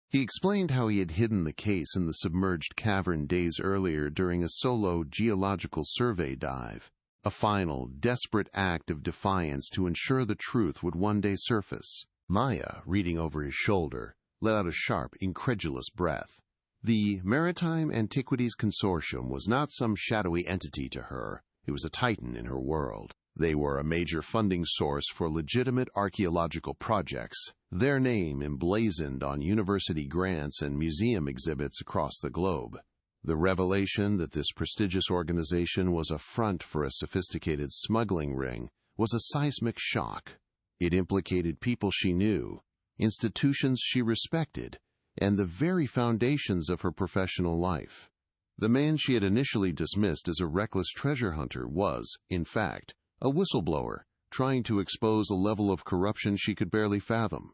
He explained how he had hidden the case in the submerged cavern days earlier during a solo geological survey dive, a final, desperate act of defiance to ensure the truth would one day surface. Maya, reading over his shoulder, let out a sharp, incredulous breath. The Maritime Antiquities Consortium was not some shadowy entity to her. It was a titan in her world. They were a major funding source for legitimate archaeological projects, their name emblazoned on university grants and museum exhibits across the globe. The revelation that this prestigious organization was a front for a sophisticated smuggling ring was a seismic shock. It implicated people she knew, institutions she respected, and the very foundations of her professional life. The man she had initially dismissed as a reckless treasure hunter was, in fact, a whistleblower, trying to expose a level of corruption she could barely fathom.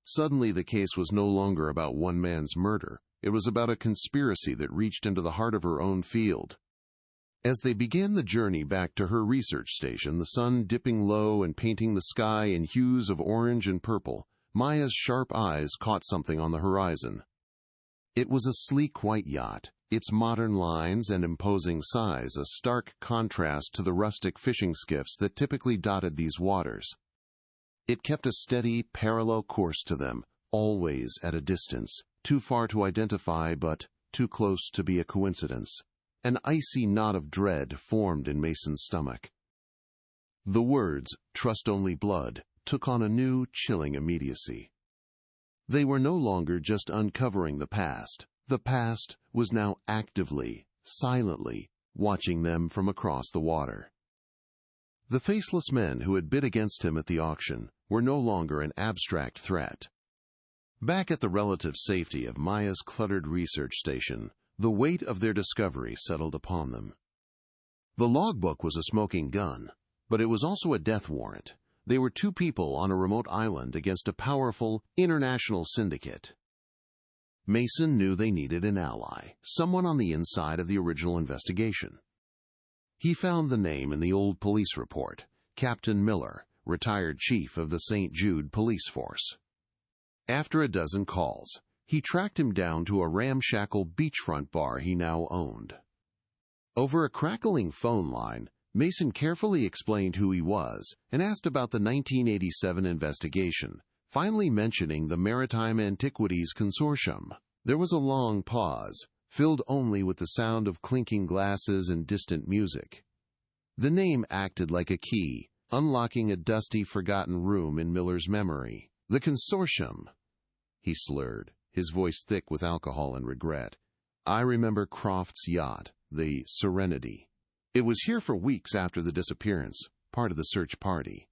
Suddenly the case was no longer about one man's murder. It was about a conspiracy that reached into the heart of her own field. As they began the journey back to her research station, the sun dipping low and painting the sky in hues of orange and purple, Maya's sharp eyes caught something on the horizon. It was a sleek white yacht, its modern lines and imposing size a stark contrast to the rustic fishing skiffs that typically dotted these waters. It kept a steady, parallel course to them, always at a distance, too far to identify but too close to be a coincidence. An icy knot of dread formed in Mason's stomach. The words, "Trust only blood," took on a new, chilling immediacy. They were no longer just uncovering the past. The past was now actively, silently, watching them from across the water. The faceless men who had bid against him at the auction were no longer an abstract threat. Back at the relative safety of Maya's cluttered research station, the weight of their discovery settled upon them. The logbook was a smoking gun, but it was also a death warrant. They were two people on a remote island against a powerful, international syndicate. Mason knew they needed an ally, someone on the inside of the original investigation. He found the name in the old police report, Captain Miller, retired chief of the St. Jude police force. After a dozen calls, he tracked him down to a ramshackle beachfront bar he now owned. Over a crackling phone line, Mason carefully explained who he was and asked about the 1987 investigation, finally mentioning the Maritime Antiquities Consortium. There was a long pause, filled only with the sound of clinking glasses and distant music. The name acted like a key, unlocking a dusty, forgotten room in Miller's memory. The consortium, he slurred, his voice thick with alcohol and regret. I remember Croft's yacht, the Serenity. It was here for weeks after the disappearance, part of the search party.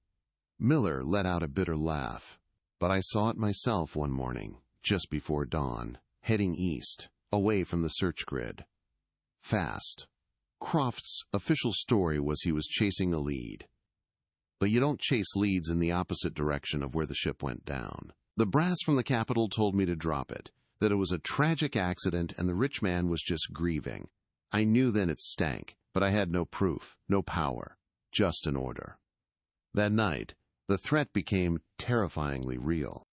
Miller let out a bitter laugh. But I saw it myself one morning, just before dawn, heading east, away from the search grid. Fast. Croft's official story was he was chasing a lead. But you don't chase leads in the opposite direction of where the ship went down. The brass from the Capitol told me to drop it, that it was a tragic accident and the rich man was just grieving. I knew then it stank, but I had no proof, no power, just an order. That night, the threat became terrifyingly real.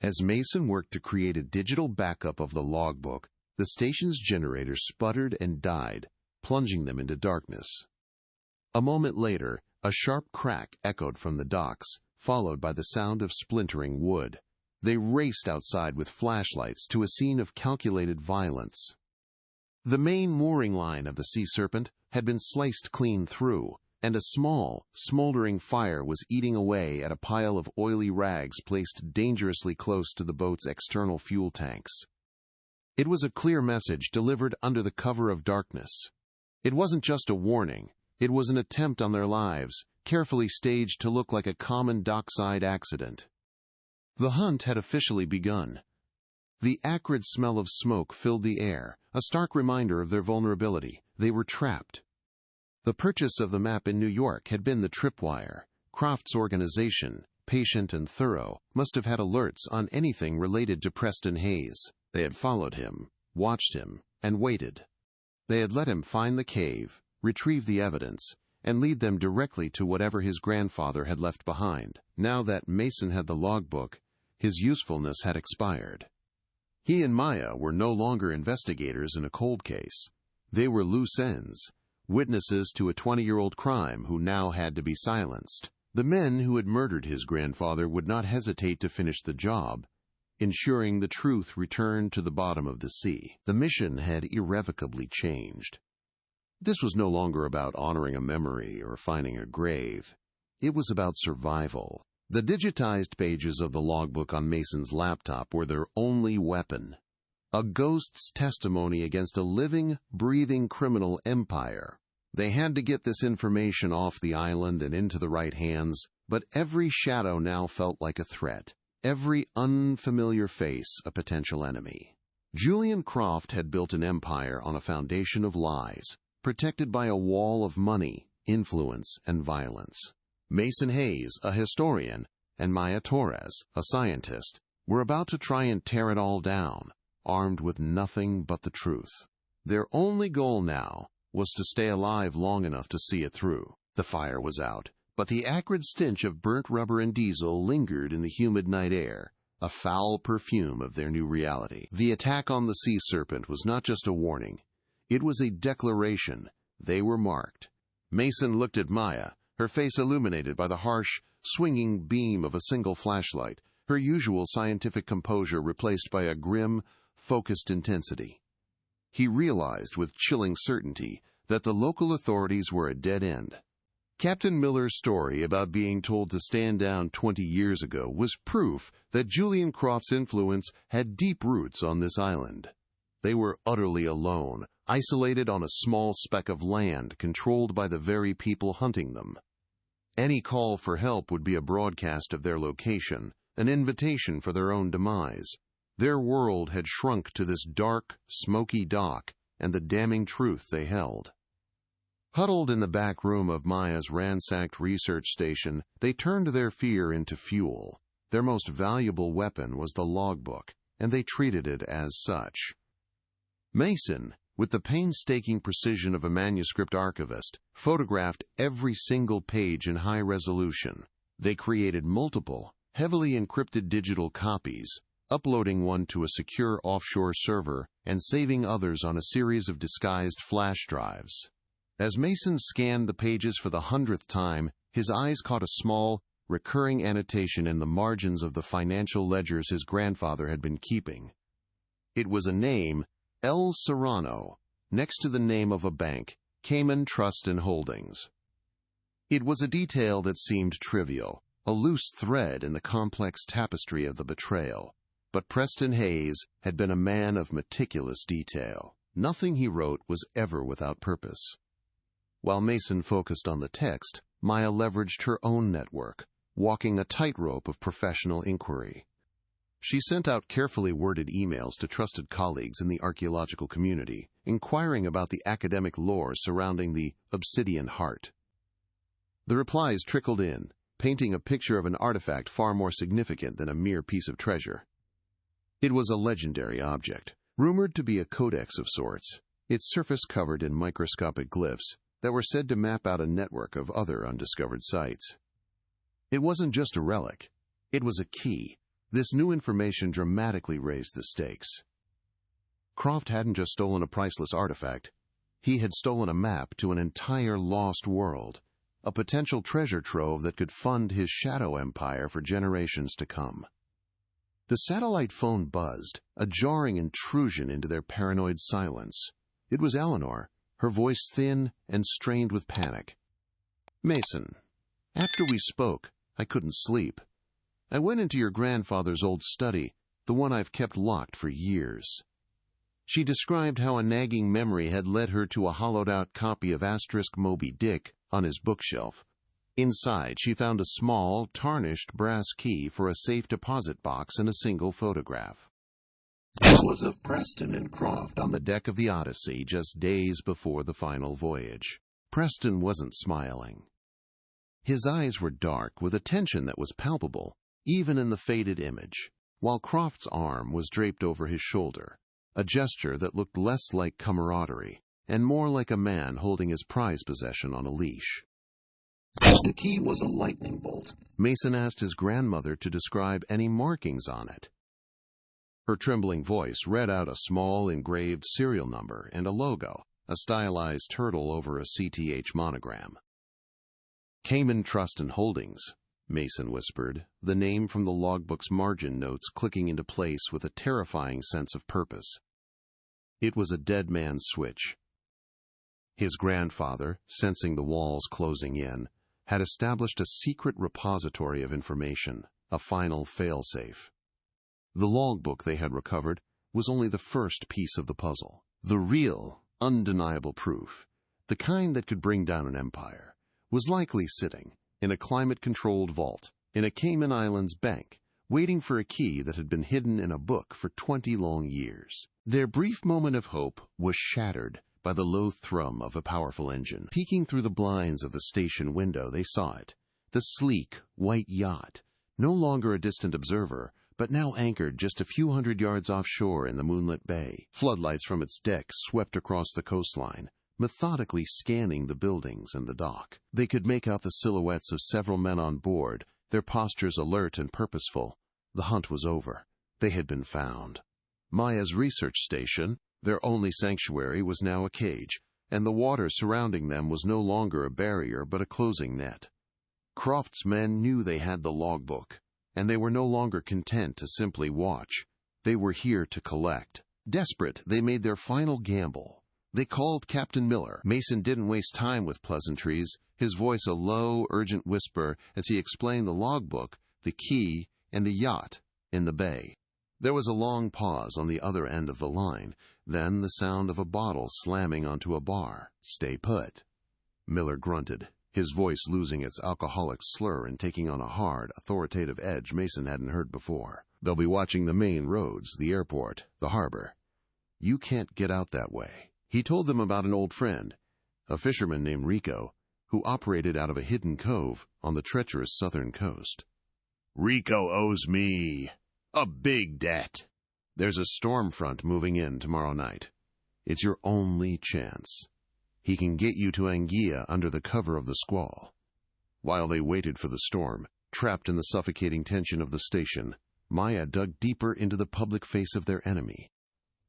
As Mason worked to create a digital backup of the logbook, the station's generator sputtered and died, plunging them into darkness. A moment later, a sharp crack echoed from the docks, followed by the sound of splintering wood. They raced outside with flashlights to a scene of calculated violence. The main mooring line of the Sea Serpent had been sliced clean through, and a small, smoldering fire was eating away at a pile of oily rags placed dangerously close to the boat's external fuel tanks. It was a clear message delivered under the cover of darkness. It wasn't just a warning, it was an attempt on their lives, carefully staged to look like a common dockside accident. The hunt had officially begun. The acrid smell of smoke filled the air, a stark reminder of their vulnerability. They were trapped. The purchase of the map in New York had been the tripwire. Croft's organization, patient and thorough, must have had alerts on anything related to Preston Hayes. They had followed him, watched him, and waited. They had let him find the cave, retrieve the evidence, and lead them directly to whatever his grandfather had left behind. Now that Mason had the logbook, his usefulness had expired. He and Maya were no longer investigators in a cold case. They were loose ends, witnesses to a 20-year-old crime who now had to be silenced. The men who had murdered his grandfather would not hesitate to finish the job, ensuring the truth returned to the bottom of the sea. The mission had irrevocably changed. This was no longer about honoring a memory or finding a grave. It was about survival. The digitized pages of the logbook on Mason's laptop were their only weapon. A ghost's testimony against a living, breathing criminal empire. They had to get this information off the island and into the right hands, but every shadow now felt like a threat. Every unfamiliar face a potential enemy. Julian Croft had built an empire on a foundation of lies, protected by a wall of money, influence, and violence. Mason Hayes, a historian, and Maya Torres, a scientist, were about to try and tear it all down, armed with nothing but the truth. Their only goal now was to stay alive long enough to see it through. The fire was out, but the acrid stench of burnt rubber and diesel lingered in the humid night air, a foul perfume of their new reality. The attack on the Sea Serpent was not just a warning. It was a declaration. They were marked. Mason looked at Maya, her face illuminated by the harsh, swinging beam of a single flashlight, her usual scientific composure replaced by a grim, focused intensity. He realized with chilling certainty that the local authorities were a dead end. Captain Miller's story about being told to stand down 20 years ago was proof that Julian Croft's influence had deep roots on this island. They were utterly alone, isolated on a small speck of land controlled by the very people hunting them. Any call for help would be a broadcast of their location, an invitation for their own demise. Their world had shrunk to this dark, smoky dock and the damning truth they held. Huddled in the back room of Maya's ransacked research station, they turned their fear into fuel. Their most valuable weapon was the logbook, and they treated it as such. Mason, with the painstaking precision of a manuscript archivist, photographed every single page in high resolution. They created multiple, heavily encrypted digital copies, uploading one to a secure offshore server and saving others on a series of disguised flash drives. As Mason scanned the pages for the 100th time, his eyes caught a small, recurring annotation in the margins of the financial ledgers his grandfather had been keeping. It was a name, L. Serrano, next to the name of a bank, Cayman Trust and Holdings. It was a detail that seemed trivial, a loose thread in the complex tapestry of the betrayal. But Preston Hayes had been a man of meticulous detail. Nothing he wrote was ever without purpose. While Mason focused on the text, Maya leveraged her own network, walking a tightrope of professional inquiry. She sent out carefully worded emails to trusted colleagues in the archaeological community, inquiring about the academic lore surrounding the obsidian heart. The replies trickled in, painting a picture of an artifact far more significant than a mere piece of treasure. It was a legendary object, rumored to be a codex of sorts, its surface covered in microscopic glyphs that were said to map out a network of other undiscovered sites. It wasn't just a relic. It was a key, This new information dramatically raised the stakes. Croft hadn't just stolen a priceless artifact. He had stolen a map to an entire lost world, a potential treasure trove that could fund his shadow empire for generations to come. The satellite phone buzzed, a jarring intrusion into their paranoid silence. It was Eleanor, her voice thin and strained with panic. "Mason, after we spoke, I couldn't sleep. I went into your grandfather's old study, the one I've kept locked for years." She described how a nagging memory had led her to a hollowed-out copy of * Moby Dick on his bookshelf. Inside, she found a small, tarnished brass key for a safe deposit box and a single photograph. This was of Preston and Croft on the deck of the Odyssey just days before the final voyage. Preston wasn't smiling. His eyes were dark, with a tension that was palpable, even in the faded image, while Croft's arm was draped over his shoulder, a gesture that looked less like camaraderie and more like a man holding his prized possession on a leash. The key was a lightning bolt. Mason asked his grandmother to describe any markings on it. Her trembling voice read out a small engraved serial number and a logo, a stylized turtle over a CTH monogram. "Cayman Trust and Holdings," Mason whispered, the name from the logbook's margin notes clicking into place with a terrifying sense of purpose. It was a dead man's switch. His grandfather, sensing the walls closing in, had established a secret repository of information, a final failsafe. The logbook they had recovered was only the first piece of the puzzle. The real, undeniable proof, the kind that could bring down an empire, was likely sitting in a climate-controlled vault in a Cayman Islands bank, waiting for a key that had been hidden in a book for 20 long years. Their brief moment of hope was shattered by the low thrum of a powerful engine. Peeking through the blinds of the station window, they saw it, the sleek, white yacht, no longer a distant observer, but now anchored just a few hundred yards offshore in the moonlit bay. Floodlights from its deck swept across the coastline, methodically scanning the buildings and the dock. They could make out the silhouettes of several men on board, their postures alert and purposeful. The hunt was over. They had been found. Maya's research station, their only sanctuary, was now a cage, and the water surrounding them was no longer a barrier but a closing net. Croft's men knew they had the logbook, and they were no longer content to simply watch. They were here to collect. Desperate, they made their final gamble. They called Captain Miller. Mason didn't waste time with pleasantries, his voice a low, urgent whisper as he explained the logbook, the key, and the yacht in the bay. There was a long pause on the other end of the line, then the sound of a bottle slamming onto a bar. "Stay put." Miller grunted, his voice losing its alcoholic slur and taking on a hard, authoritative edge Mason hadn't heard before. "They'll be watching the main roads, the airport, the harbor. You can't get out that way." He told them about an old friend, a fisherman named Rico, who operated out of a hidden cove on the treacherous southern coast. "Rico owes me a big debt. There's a storm front moving in tomorrow night. It's your only chance. He can get you to Anguilla under the cover of the squall." While they waited for the storm, trapped in the suffocating tension of the station, Maya dug deeper into the public face of their enemy.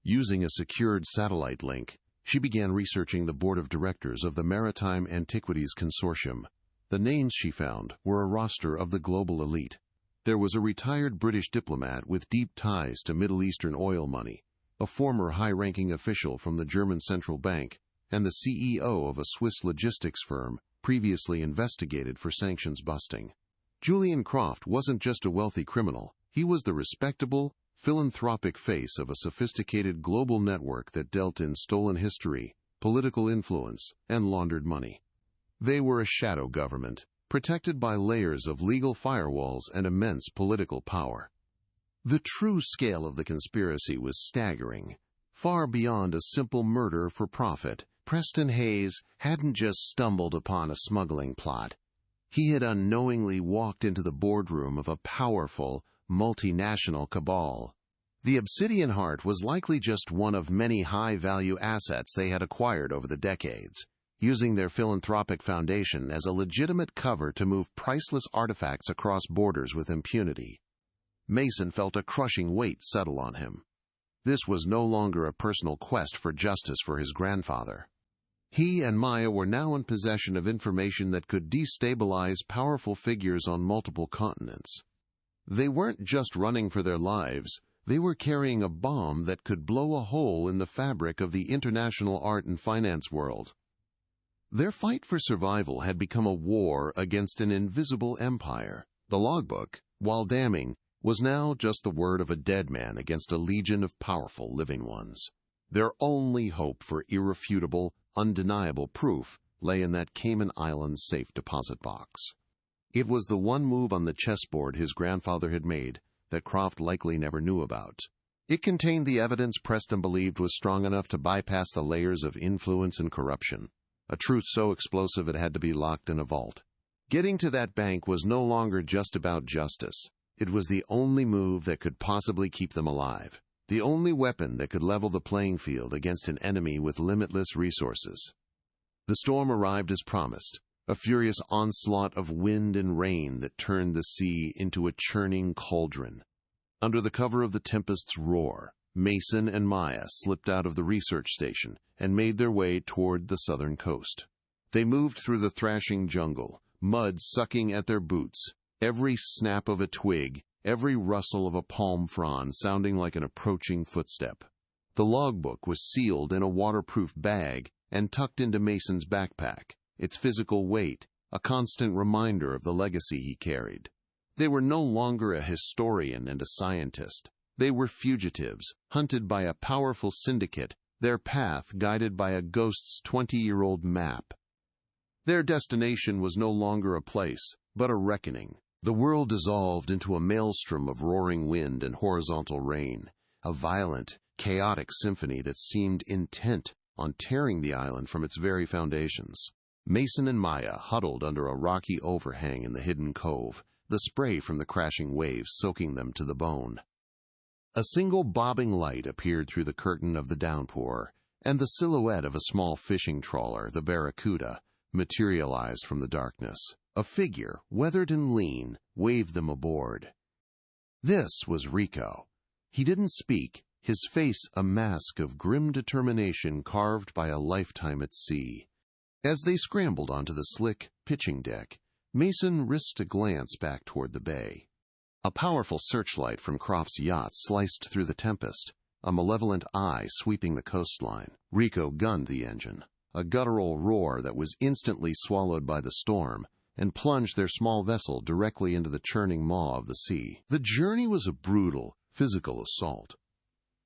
Using a secured satellite link, she began researching the board of directors of the Maritime Antiquities Consortium. The names she found were a roster of the global elite. There was a retired British diplomat with deep ties to Middle Eastern oil money, a former high-ranking official from the German Central Bank, and the CEO of a Swiss logistics firm previously investigated for sanctions busting. Julian Croft wasn't just a wealthy criminal. He was the respectable, philanthropic face of a sophisticated global network that dealt in stolen history, political influence, and laundered money. They were a shadow government, protected by layers of legal firewalls and immense political power. The true scale of the conspiracy was staggering. Far beyond a simple murder for profit, Preston Hayes hadn't just stumbled upon a smuggling plot. He had unknowingly walked into the boardroom of a powerful, multinational cabal. The Obsidian Heart was likely just one of many high-value assets they had acquired over the decades, using their philanthropic foundation as a legitimate cover to move priceless artifacts across borders with impunity. Mason felt a crushing weight settle on him. This was no longer a personal quest for justice for his grandfather. He and Maya were now in possession of information that could destabilize powerful figures on multiple continents. They weren't just running for their lives, they were carrying a bomb that could blow a hole in the fabric of the international art and finance world. Their fight for survival had become a war against an invisible empire. The logbook, while damning, was now just the word of a dead man against a legion of powerful living ones. Their only hope for irrefutable, undeniable proof lay in that Cayman Islands safe deposit box. It was the one move on the chessboard his grandfather had made that Croft likely never knew about. It contained the evidence Preston believed was strong enough to bypass the layers of influence and corruption, a truth so explosive it had to be locked in a vault. Getting to that bank was no longer just about justice. It was the only move that could possibly keep them alive, the only weapon that could level the playing field against an enemy with limitless resources. The storm arrived as promised, a furious onslaught of wind and rain that turned the sea into a churning cauldron. Under the cover of the tempest's roar, Mason and Maya slipped out of the research station and made their way toward the southern coast. They moved through the thrashing jungle, mud sucking at their boots, every snap of a twig, every rustle of a palm frond sounding like an approaching footstep. The logbook was sealed in a waterproof bag and tucked into Mason's backpack, its physical weight a constant reminder of the legacy he carried. They were no longer a historian and a scientist. They were fugitives, hunted by a powerful syndicate, their path guided by a ghost's 20-year-old map. Their destination was no longer a place, but a reckoning. The world dissolved into a maelstrom of roaring wind and horizontal rain, a violent, chaotic symphony that seemed intent on tearing the island from its very foundations. Mason and Maya huddled under a rocky overhang in the hidden cove, the spray from the crashing waves soaking them to the bone. A single bobbing light appeared through the curtain of the downpour, and the silhouette of a small fishing trawler, the Barracuda, materialized from the darkness. A figure, weathered and lean, waved them aboard. This was Rico. He didn't speak, his face a mask of grim determination carved by a lifetime at sea. As they scrambled onto the slick pitching deck, Mason risked a glance back toward the bay. A powerful searchlight from Croft's yacht sliced through the tempest, a malevolent eye sweeping the coastline. Rico gunned the engine, a guttural roar that was instantly swallowed by the storm, and plunged their small vessel directly into the churning maw of the sea. The journey was a brutal, physical assault.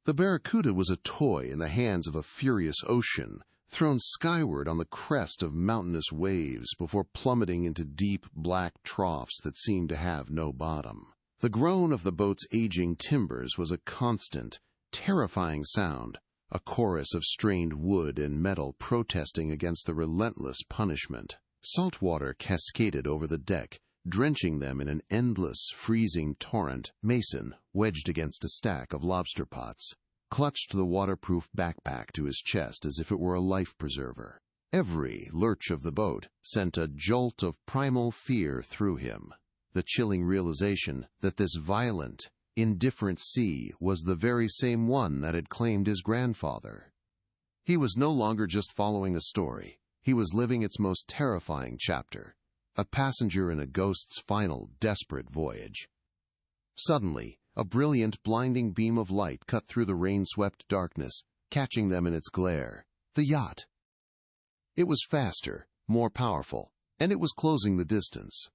The Barracuda was a toy in the hands of a furious ocean, thrown skyward on the crest of mountainous waves before plummeting into deep, black troughs that seemed to have no bottom. The groan of the boat's aging timbers was a constant, terrifying sound, a chorus of strained wood and metal protesting against the relentless punishment. Salt water cascaded over the deck, drenching them in an endless, freezing torrent. Mason, wedged against a stack of lobster pots, clutched the waterproof backpack to his chest as if it were a life preserver. Every lurch of the boat sent a jolt of primal fear through him, the chilling realization that this violent, indifferent sea was the very same one that had claimed his grandfather. He was no longer just following a story. He was living its most terrifying chapter, a passenger in a ghost's final, desperate voyage. Suddenly, a brilliant, blinding beam of light cut through the rain-swept darkness, catching them in its glare. The yacht. It was faster, more powerful, and it was closing the distance.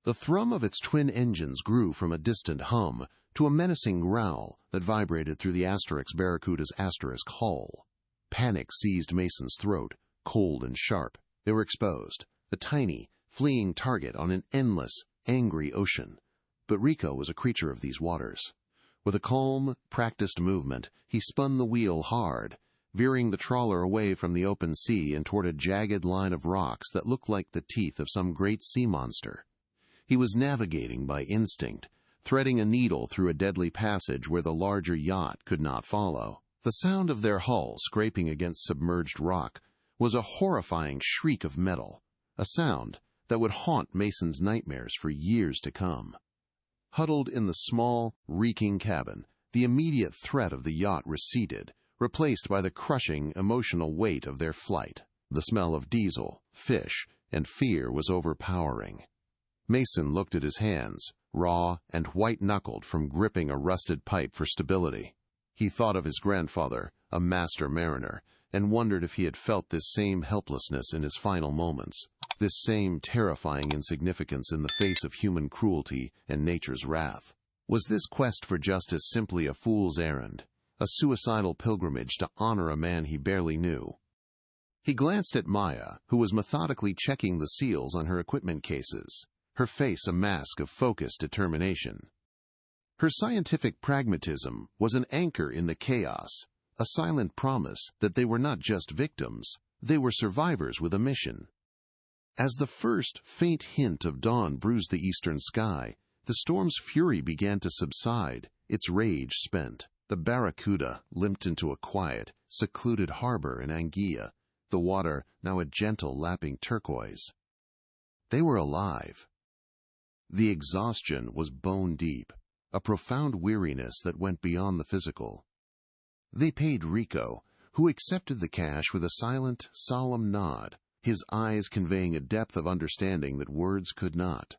The thrum of its twin engines grew from a distant hum to a menacing growl that vibrated through the Barracuda's asterisk hull. Panic seized Mason's throat, cold and sharp. They were exposed, a tiny, fleeing target on an endless, angry ocean. But Rico was a creature of these waters. With a calm, practiced movement, he spun the wheel hard, veering the trawler away from the open sea and toward a jagged line of rocks that looked like the teeth of some great sea monster. He was navigating by instinct, threading a needle through a deadly passage where the larger yacht could not follow. The sound of their hull scraping against submerged rock was a horrifying shriek of metal, a sound that would haunt Mason's nightmares for years to come. Huddled in the small, reeking cabin, the immediate threat of the yacht receded, replaced by the crushing, emotional weight of their flight. The smell of diesel, fish, and fear was overpowering. Mason looked at his hands, raw and white-knuckled from gripping a rusted pipe for stability. He thought of his grandfather, a master mariner, and wondered if he had felt this same helplessness in his final moments, this same terrifying insignificance in the face of human cruelty and nature's wrath. Was this quest for justice simply a fool's errand, a suicidal pilgrimage to honor a man he barely knew? He glanced at Maya, who was methodically checking the seals on her equipment cases, her face a mask of focused determination. Her scientific pragmatism was an anchor in the chaos, a silent promise that they were not just victims, they were survivors with a mission. As the first faint hint of dawn bruised the eastern sky, the storm's fury began to subside, its rage spent. The Barracuda limped into a quiet, secluded harbor in Anguilla, the water now a gentle lapping turquoise. They were alive. The exhaustion was bone deep, a profound weariness that went beyond the physical. They paid Rico, who accepted the cash with a silent, solemn nod, his eyes conveying a depth of understanding that words could not.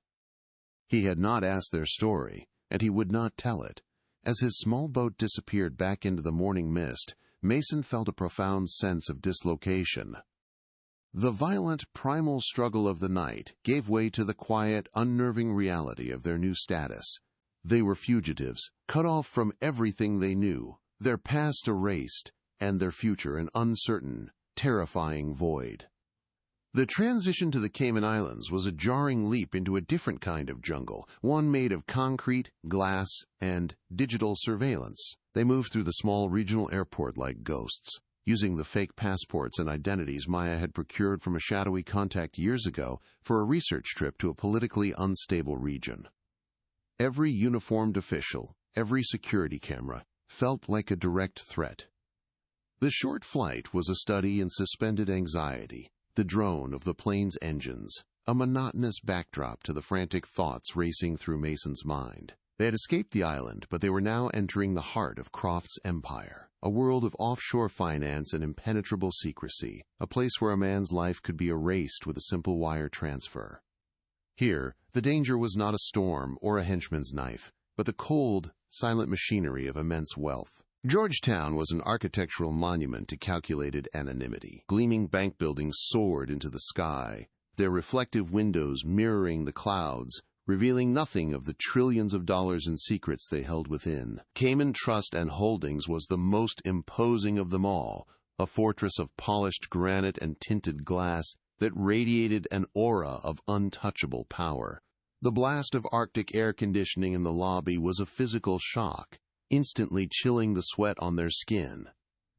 He had not asked their story, and he would not tell it. As his small boat disappeared back into the morning mist, Mason felt a profound sense of dislocation. The violent, primal struggle of the night gave way to the quiet, unnerving reality of their new status. They were fugitives, cut off from everything they knew, their past erased, and their future an uncertain, terrifying void. The transition to the Cayman Islands was a jarring leap into a different kind of jungle, one made of concrete, glass, and digital surveillance. They moved through the small regional airport like ghosts, using the fake passports and identities Maya had procured from a shadowy contact years ago for a research trip to a politically unstable region. Every uniformed official, every security camera, felt like a direct threat. The short flight was a study in suspended anxiety, the drone of the plane's engines, a monotonous backdrop to the frantic thoughts racing through Mason's mind. They had escaped the island, but they were now entering the heart of Croft's empire, a world of offshore finance and impenetrable secrecy, a place where a man's life could be erased with a simple wire transfer. Here, the danger was not a storm or a henchman's knife, but the cold, silent machinery of immense wealth. Georgetown was an architectural monument to calculated anonymity. Gleaming bank buildings soared into the sky, their reflective windows mirroring the clouds, revealing nothing of the trillions of dollars in secrets they held within. Cayman Trust and Holdings was the most imposing of them all, a fortress of polished granite and tinted glass that radiated an aura of untouchable power. The blast of Arctic air conditioning in the lobby was a physical shock, instantly chilling the sweat on their skin.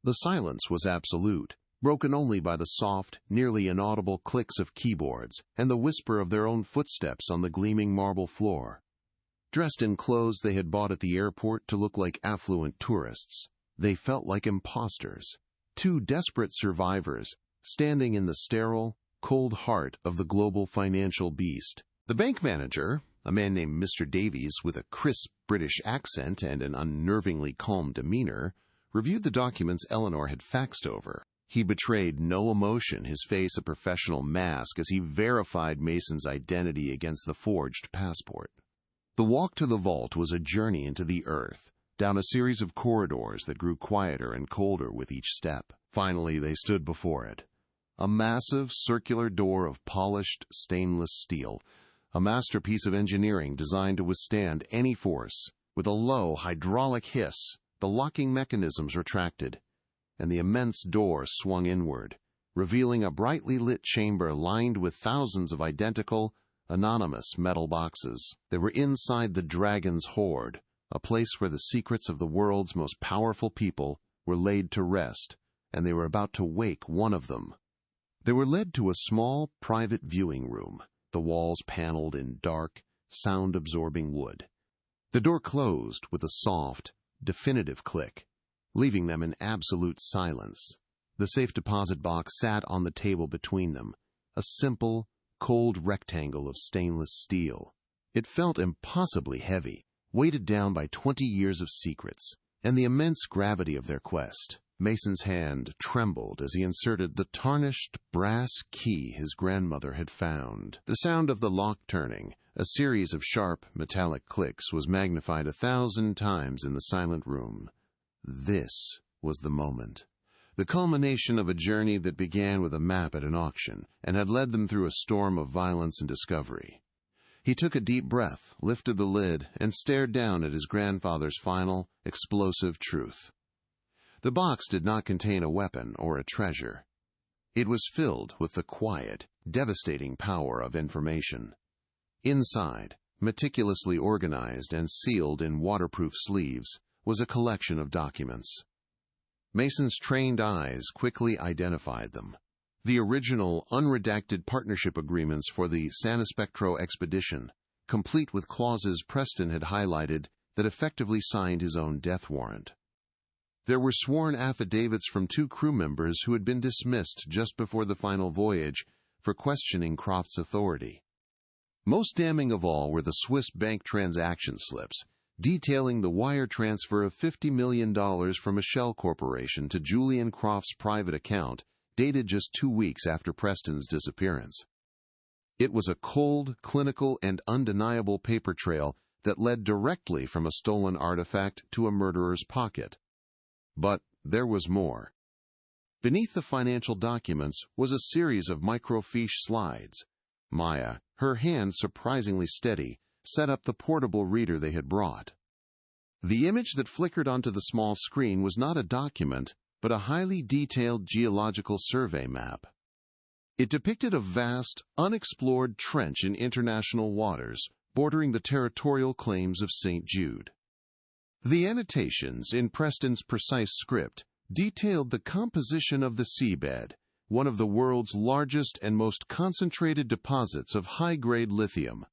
The silence was absolute, broken only by the soft, nearly inaudible clicks of keyboards and the whisper of their own footsteps on the gleaming marble floor. Dressed in clothes they had bought at the airport to look like affluent tourists, they felt like imposters, two desperate survivors standing in the sterile, cold heart of the global financial beast. The bank manager, a man named Mr. Davies with a crisp British accent and an unnervingly calm demeanor, reviewed the documents Eleanor had faxed over. He betrayed no emotion, his face a professional mask as he verified Mason's identity against the forged passport. The walk to the vault was a journey into the earth, down a series of corridors that grew quieter and colder with each step. Finally, they stood before it. A massive circular door of polished stainless steel, a masterpiece of engineering designed to withstand any force. With a low hydraulic hiss, the locking mechanisms retracted, and the immense door swung inward, revealing a brightly lit chamber lined with thousands of identical, anonymous metal boxes. They were inside the Dragon's Hoard, a place where the secrets of the world's most powerful people were laid to rest, and they were about to wake one of them. They were led to a small, private viewing room, the walls paneled in dark, sound-absorbing wood. The door closed with a soft, definitive click, leaving them in absolute silence. The safe deposit box sat on the table between them, a simple, cold rectangle of stainless steel. It felt impossibly heavy, weighted down by 20 years of secrets and the immense gravity of their quest. Mason's hand trembled as he inserted the tarnished brass key his grandmother had found. The sound of the lock turning, a series of sharp, metallic clicks, was magnified 1,000 times in the silent room. This was the moment. The culmination of a journey that began with a map at an auction and had led them through a storm of violence and discovery. He took a deep breath, lifted the lid, and stared down at his grandfather's final, explosive truth. The box did not contain a weapon or a treasure. It was filled with the quiet, devastating power of information. Inside, meticulously organized and sealed in waterproof sleeves, was a collection of documents. Mason's trained eyes quickly identified them. The original, unredacted partnership agreements for the Sanispectro expedition, complete with clauses Preston had highlighted that effectively signed his own death warrant. There were sworn affidavits from 2 crew members who had been dismissed just before the final voyage for questioning Croft's authority. Most damning of all were the Swiss bank transaction slips, detailing the wire transfer of $50 million from a shell corporation to Julian Croft's private account, dated just 2 weeks after Preston's disappearance. It was a cold, clinical, and undeniable paper trail that led directly from a stolen artifact to a murderer's pocket. But there was more. Beneath the financial documents was a series of microfiche slides. Maya, her hand surprisingly steady, set up the portable reader they had brought. The image that flickered onto the small screen was not a document, but a highly detailed geological survey map. It depicted a vast, unexplored trench in international waters, bordering the territorial claims of St. Jude. The annotations, in Preston's precise script, detailed the composition of the seabed, one of the world's largest and most concentrated deposits of high-grade lithium.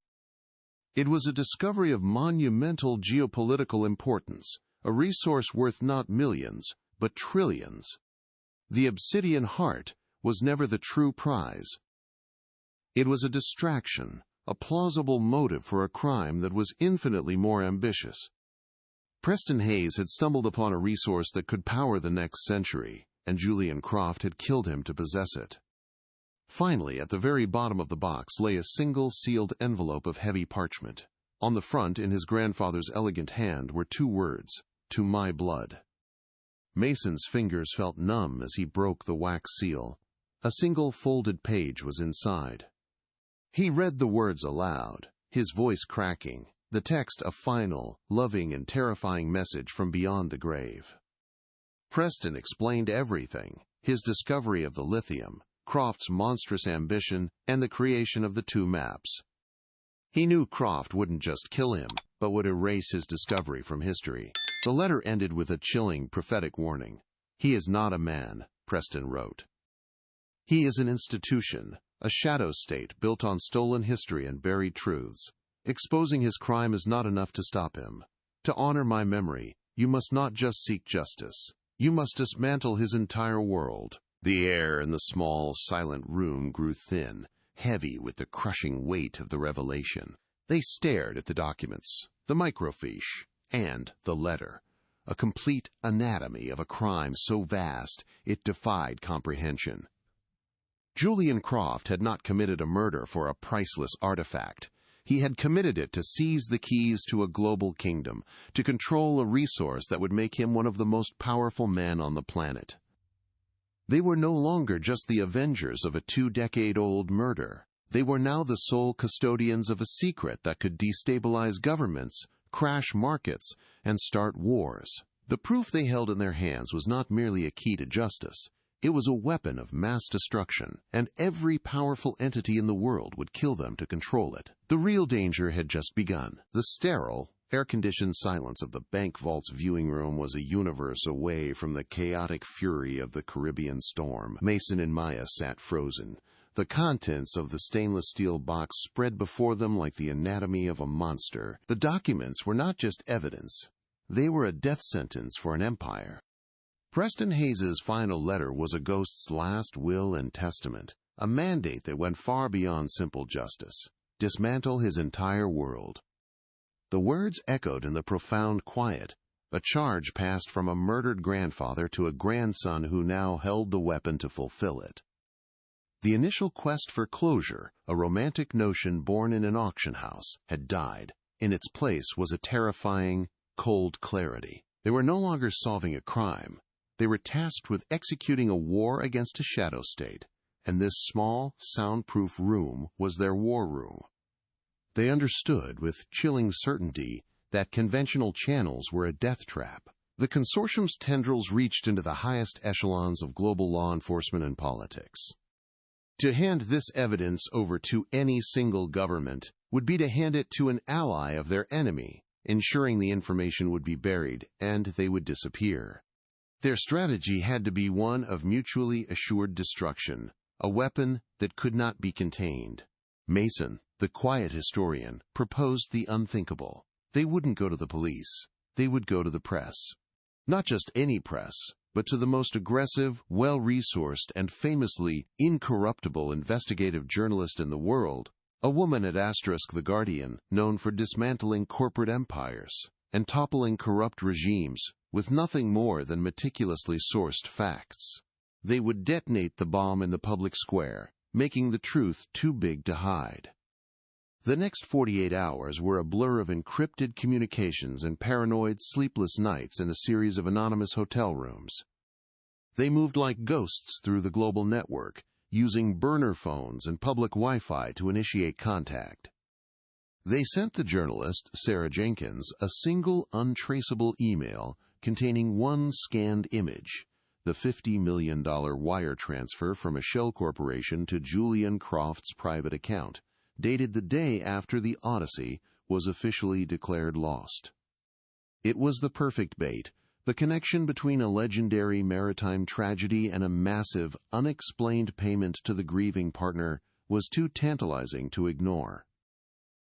It was a discovery of monumental geopolitical importance, a resource worth not millions, but trillions. The obsidian heart was never the true prize. It was a distraction, a plausible motive for a crime that was infinitely more ambitious. Preston Hayes had stumbled upon a resource that could power the next century, and Julian Croft had killed him to possess it. Finally, at the very bottom of the box lay a single sealed envelope of heavy parchment. On the front, in his grandfather's elegant hand, were 2 words, "To my blood." Mason's fingers felt numb as he broke the wax seal. A single folded page was inside. He read the words aloud, his voice cracking, the text a final, loving, and terrifying message from beyond the grave. Preston explained everything: his discovery of the lithium, Croft's monstrous ambition, and the creation of the 2 maps. He knew Croft wouldn't just kill him, but would erase his discovery from history. The letter ended with a chilling, prophetic warning. "He is not a man," Preston wrote. "He is an institution, a shadow state built on stolen history and buried truths. Exposing his crime is not enough to stop him. To honor my memory, you must not just seek justice. You must dismantle his entire world." The air in the small, silent room grew thin, heavy with the crushing weight of the revelation. They stared at the documents, the microfiche, and the letter, a complete anatomy of a crime so vast it defied comprehension. Julian Croft had not committed a murder for a priceless artifact. He had committed it to seize the keys to a global kingdom, to control a resource that would make him one of the most powerful men on the planet. They were no longer just the avengers of a 2-decade-old murder. They were now the sole custodians of a secret that could destabilize governments, crash markets, and start wars. The proof they held in their hands was not merely a key to justice. It was a weapon of mass destruction, and every powerful entity in the world would kill them to control it. The real danger had just begun. The sterile, air-conditioned silence of the bank vault's viewing room was a universe away from the chaotic fury of the Caribbean storm. Mason and Maya sat frozen. The contents of the stainless steel box spread before them like the anatomy of a monster. The documents were not just evidence. They were a death sentence for an empire. Preston Hayes's final letter was a ghost's last will and testament, a mandate that went far beyond simple justice: dismantle his entire world. The words echoed in the profound quiet. A charge passed from a murdered grandfather to a grandson who now held the weapon to fulfill it. The initial quest for closure, a romantic notion born in an auction house, had died. In its place was a terrifying, cold clarity. They were no longer solving a crime. They were tasked with executing a war against a shadow state, and this small, soundproof room was their war room. They understood with chilling certainty that conventional channels were a death trap. The consortium's tendrils reached into the highest echelons of global law enforcement and politics. To hand this evidence over to any single government would be to hand it to an ally of their enemy, ensuring the information would be buried and they would disappear. Their strategy had to be one of mutually assured destruction, a weapon that could not be contained. Mason, the quiet historian, proposed the unthinkable. They wouldn't go to the police. They would go to the press. Not just any press, but to the most aggressive, well-resourced, and famously incorruptible investigative journalist in the world, a woman at * The Guardian, known for dismantling corporate empires and toppling corrupt regimes with nothing more than meticulously sourced facts. They would detonate the bomb in the public square, making the truth too big to hide. The next 48 hours were a blur of encrypted communications and paranoid, sleepless nights in a series of anonymous hotel rooms. They moved like ghosts through the global network, using burner phones and public Wi-Fi to initiate contact. They sent the journalist, Sarah Jenkins, a single untraceable email containing one scanned image, the $50 million wire transfer from a shell corporation to Julian Croft's private account, dated the day after the Odyssey was officially declared lost. It was the perfect bait, the connection between a legendary maritime tragedy and a massive, unexplained payment to the grieving partner was too tantalizing to ignore.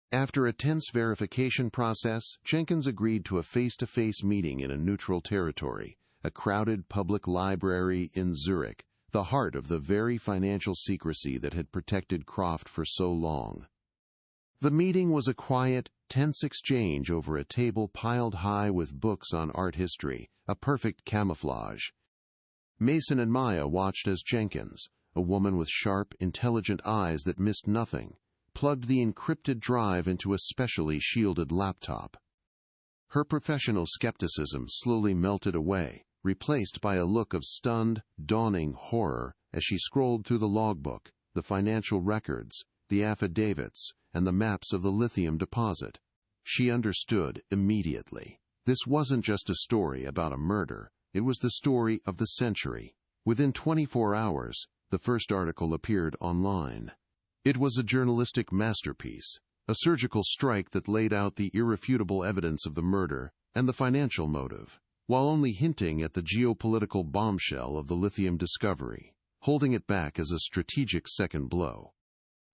After a tense verification process, Jenkins agreed to a face-to-face meeting in a neutral territory, a crowded public library in Zurich, the heart of the very financial secrecy that had protected Croft for so long. The meeting was a quiet, tense exchange over a table piled high with books on art history, a perfect camouflage. Mason and Maya watched as Jenkins, a woman with sharp, intelligent eyes that missed nothing, plugged the encrypted drive into a specially shielded laptop. Her professional skepticism slowly melted away, replaced by a look of stunned, dawning horror as she scrolled through the logbook, the financial records, the affidavits, and the maps of the lithium deposit. She understood immediately. This wasn't just a story about a murder. It was the story of the century. Within 24 hours, the first article appeared online. It was a journalistic masterpiece, a surgical strike that laid out the irrefutable evidence of the murder and the financial motive, while only hinting at the geopolitical bombshell of the lithium discovery, holding it back as a strategic second blow.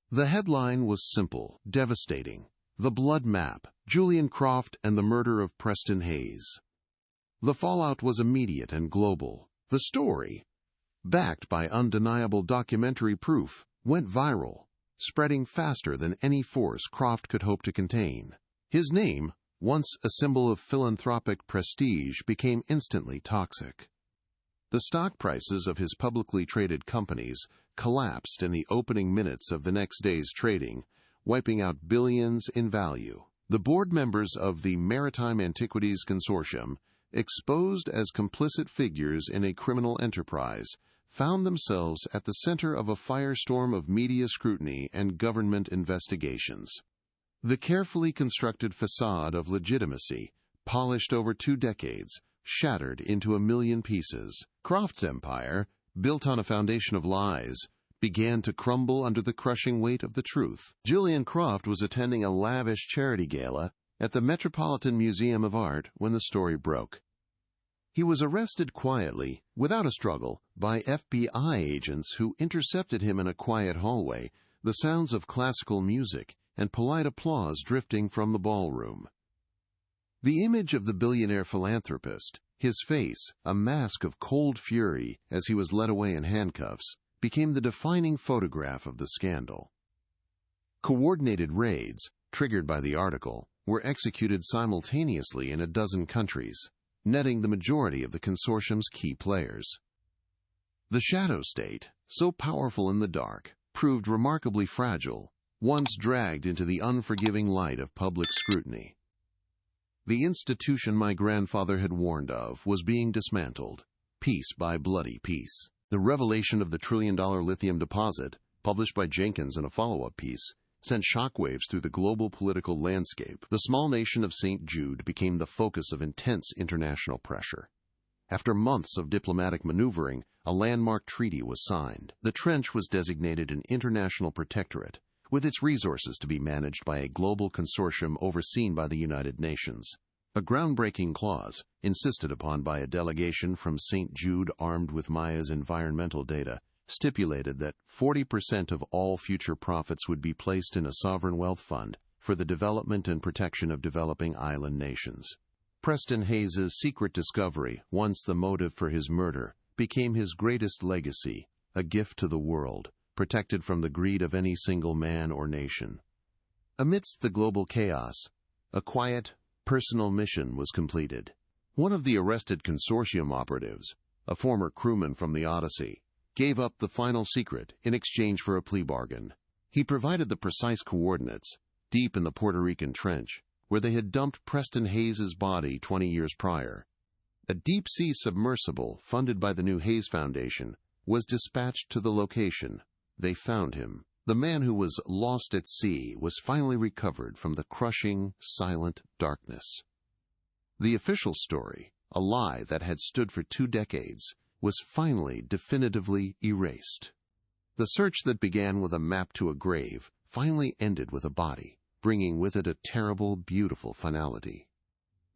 The headline was simple, devastating. The Blood Map, Julian Croft and the Murder of Preston Hayes. The fallout was immediate and global. The story, backed by undeniable documentary proof, went viral, spreading faster than any force Croft could hope to contain. His name, once a symbol of philanthropic prestige, became instantly toxic. The stock prices of his publicly traded companies collapsed in the opening minutes of the next day's trading, wiping out billions in value. The board members of the Maritime Antiquities Consortium, exposed as complicit figures in a criminal enterprise, found themselves at the center of a firestorm of media scrutiny and government investigations. The carefully constructed facade of legitimacy, polished over 2 decades, shattered into a million pieces. Croft's empire, built on a foundation of lies, began to crumble under the crushing weight of the truth. Julian Croft was attending a lavish charity gala at the Metropolitan Museum of Art when the story broke. He was arrested quietly, without a struggle, by FBI agents who intercepted him in a quiet hallway, the sounds of classical music and polite applause drifting from the ballroom. The image of the billionaire philanthropist, his face a mask of cold fury as he was led away in handcuffs, became the defining photograph of the scandal. Coordinated raids, triggered by the article, were executed simultaneously in a dozen countries, netting the majority of the consortium's key players. The shadow state, so powerful in the dark, proved remarkably fragile, once dragged into the unforgiving light of public scrutiny. The institution my grandfather had warned of was being dismantled, piece by bloody piece. The revelation of the trillion-dollar lithium deposit, published by Jenkins in a follow-up piece, sent shockwaves through the global political landscape. The small nation of St. Jude became the focus of intense international pressure. After months of diplomatic maneuvering, a landmark treaty was signed. The trench was designated an international protectorate, with its resources to be managed by a global consortium overseen by the United Nations. A groundbreaking clause, insisted upon by a delegation from St. Jude armed with Maya's environmental data, stipulated that 40% of all future profits would be placed in a sovereign wealth fund for the development and protection of developing island nations. Preston Hayes's secret discovery, once the motive for his murder, became his greatest legacy, a gift to the world, protected from the greed of any single man or nation. Amidst the global chaos, a quiet, personal mission was completed. One of the arrested consortium operatives, a former crewman from the Odyssey, gave up the final secret in exchange for a plea bargain. He provided the precise coordinates, deep in the Puerto Rican trench, where they had dumped Preston Hayes's body 20 years prior. A deep-sea submersible, funded by the New Hayes Foundation, was dispatched to the location. They found him. The man who was lost at sea was finally recovered from the crushing, silent darkness. The official story, a lie that had stood for 2 decades, was finally definitively erased. The search that began with a map to a grave finally ended with a body, bringing with it a terrible, beautiful finality.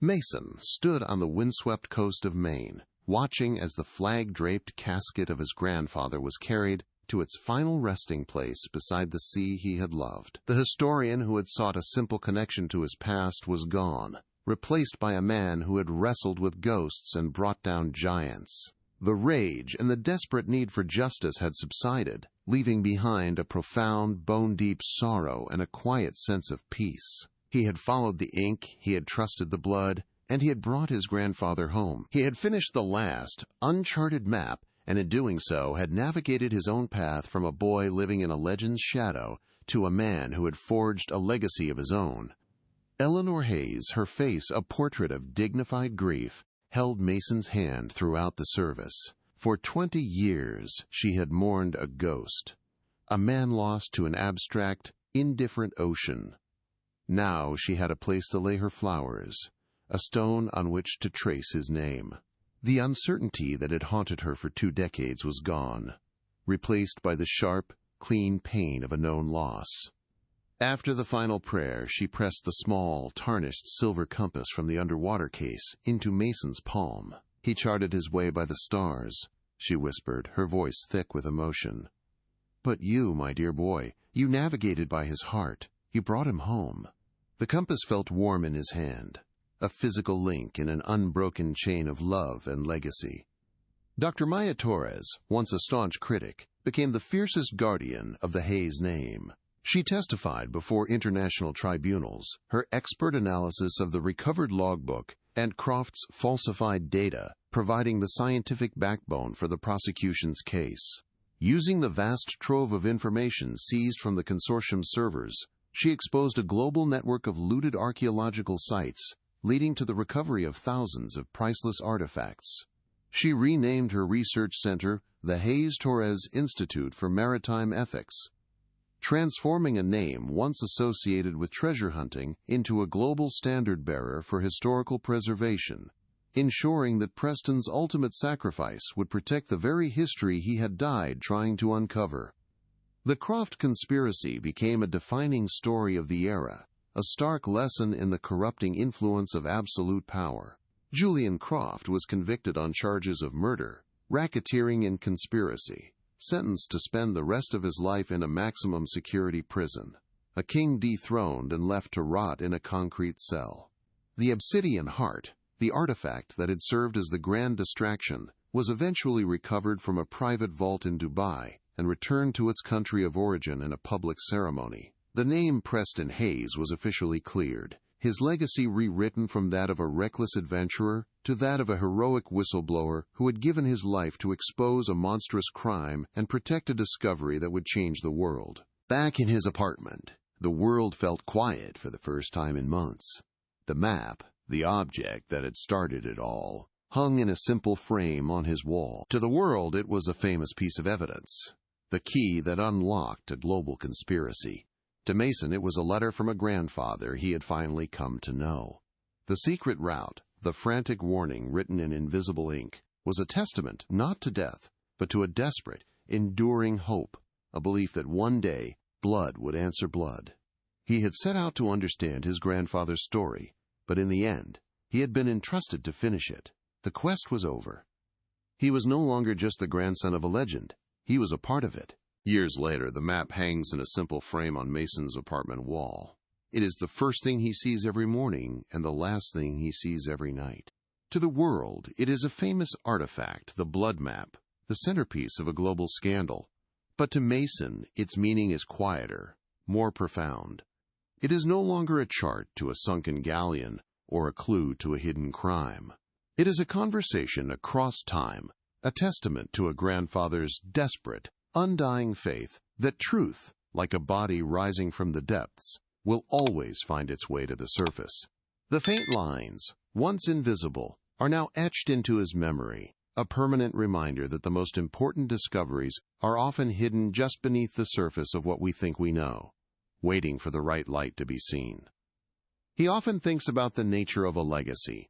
Mason stood on the windswept coast of Maine, watching as the flag-draped casket of his grandfather was carried to its final resting place beside the sea he had loved. The historian who had sought a simple connection to his past was gone, replaced by a man who had wrestled with ghosts and brought down giants. The rage and the desperate need for justice had subsided, leaving behind a profound, bone-deep sorrow and a quiet sense of peace. He had followed the ink, he had trusted the blood, and he had brought his grandfather home. He had finished the last, uncharted map, and in doing so had navigated his own path from a boy living in a legend's shadow to a man who had forged a legacy of his own. Eleanor Hayes, her face a portrait of dignified grief, held Mason's hand throughout the service. For 20 years she had mourned a ghost, a man lost to an abstract, indifferent ocean. Now she had a place to lay her flowers, a stone on which to trace his name. The uncertainty that had haunted her for 2 decades was gone, replaced by the sharp, clean pain of a known loss. After the final prayer, she pressed the small, tarnished silver compass from the underwater case into Mason's palm. He charted his way by the stars, she whispered, her voice thick with emotion. But you, my dear boy, you navigated by his heart. You brought him home. The compass felt warm in his hand, a physical link in an unbroken chain of love and legacy. Dr. Maya Torres, once a staunch critic, became the fiercest guardian of the Hayes name. She testified before international tribunals, her expert analysis of the recovered logbook and Croft's falsified data providing the scientific backbone for the prosecution's case. Using the vast trove of information seized from the consortium's servers, she exposed a global network of looted archaeological sites, leading to the recovery of thousands of priceless artifacts. She renamed her research center the Hayes-Torres Institute for Maritime Ethics, transforming a name once associated with treasure hunting into a global standard-bearer for historical preservation, ensuring that Preston's ultimate sacrifice would protect the very history he had died trying to uncover. The Croft conspiracy became a defining story of the era, a stark lesson in the corrupting influence of absolute power. Julian Croft was convicted on charges of murder, racketeering, and conspiracy, sentenced to spend the rest of his life in a maximum security prison, a king dethroned and left to rot in a concrete cell. The obsidian heart, the artifact that had served as the grand distraction, was eventually recovered from a private vault in Dubai and returned to its country of origin in a public ceremony. The name Preston Hayes was officially cleared, his legacy rewritten from that of a reckless adventurer to that of a heroic whistleblower who had given his life to expose a monstrous crime and protect a discovery that would change the world. Back in his apartment, the world felt quiet for the first time in months. The map, the object that had started it all, hung in a simple frame on his wall. To the world, it was a famous piece of evidence, the key that unlocked a global conspiracy. To Mason, it was a letter from a grandfather he had finally come to know. The secret route, the frantic warning written in invisible ink, was a testament not to death, but to a desperate, enduring hope, a belief that one day blood would answer blood. He had set out to understand his grandfather's story, but in the end, he had been entrusted to finish it. The quest was over. He was no longer just the grandson of a legend. He was a part of it. Years later, the map hangs in a simple frame on Mason's apartment wall. It is the first thing he sees every morning and the last thing he sees every night. To the world, it is a famous artifact, the blood map, the centerpiece of a global scandal. But to Mason, its meaning is quieter, more profound. It is no longer a chart to a sunken galleon or a clue to a hidden crime. It is a conversation across time, a testament to a grandfather's desperate, undying faith that truth, like a body rising from the depths, will always find its way to the surface. The faint lines, once invisible, are now etched into his memory, a permanent reminder that the most important discoveries are often hidden just beneath the surface of what we think we know, waiting for the right light to be seen. He often thinks about the nature of a legacy.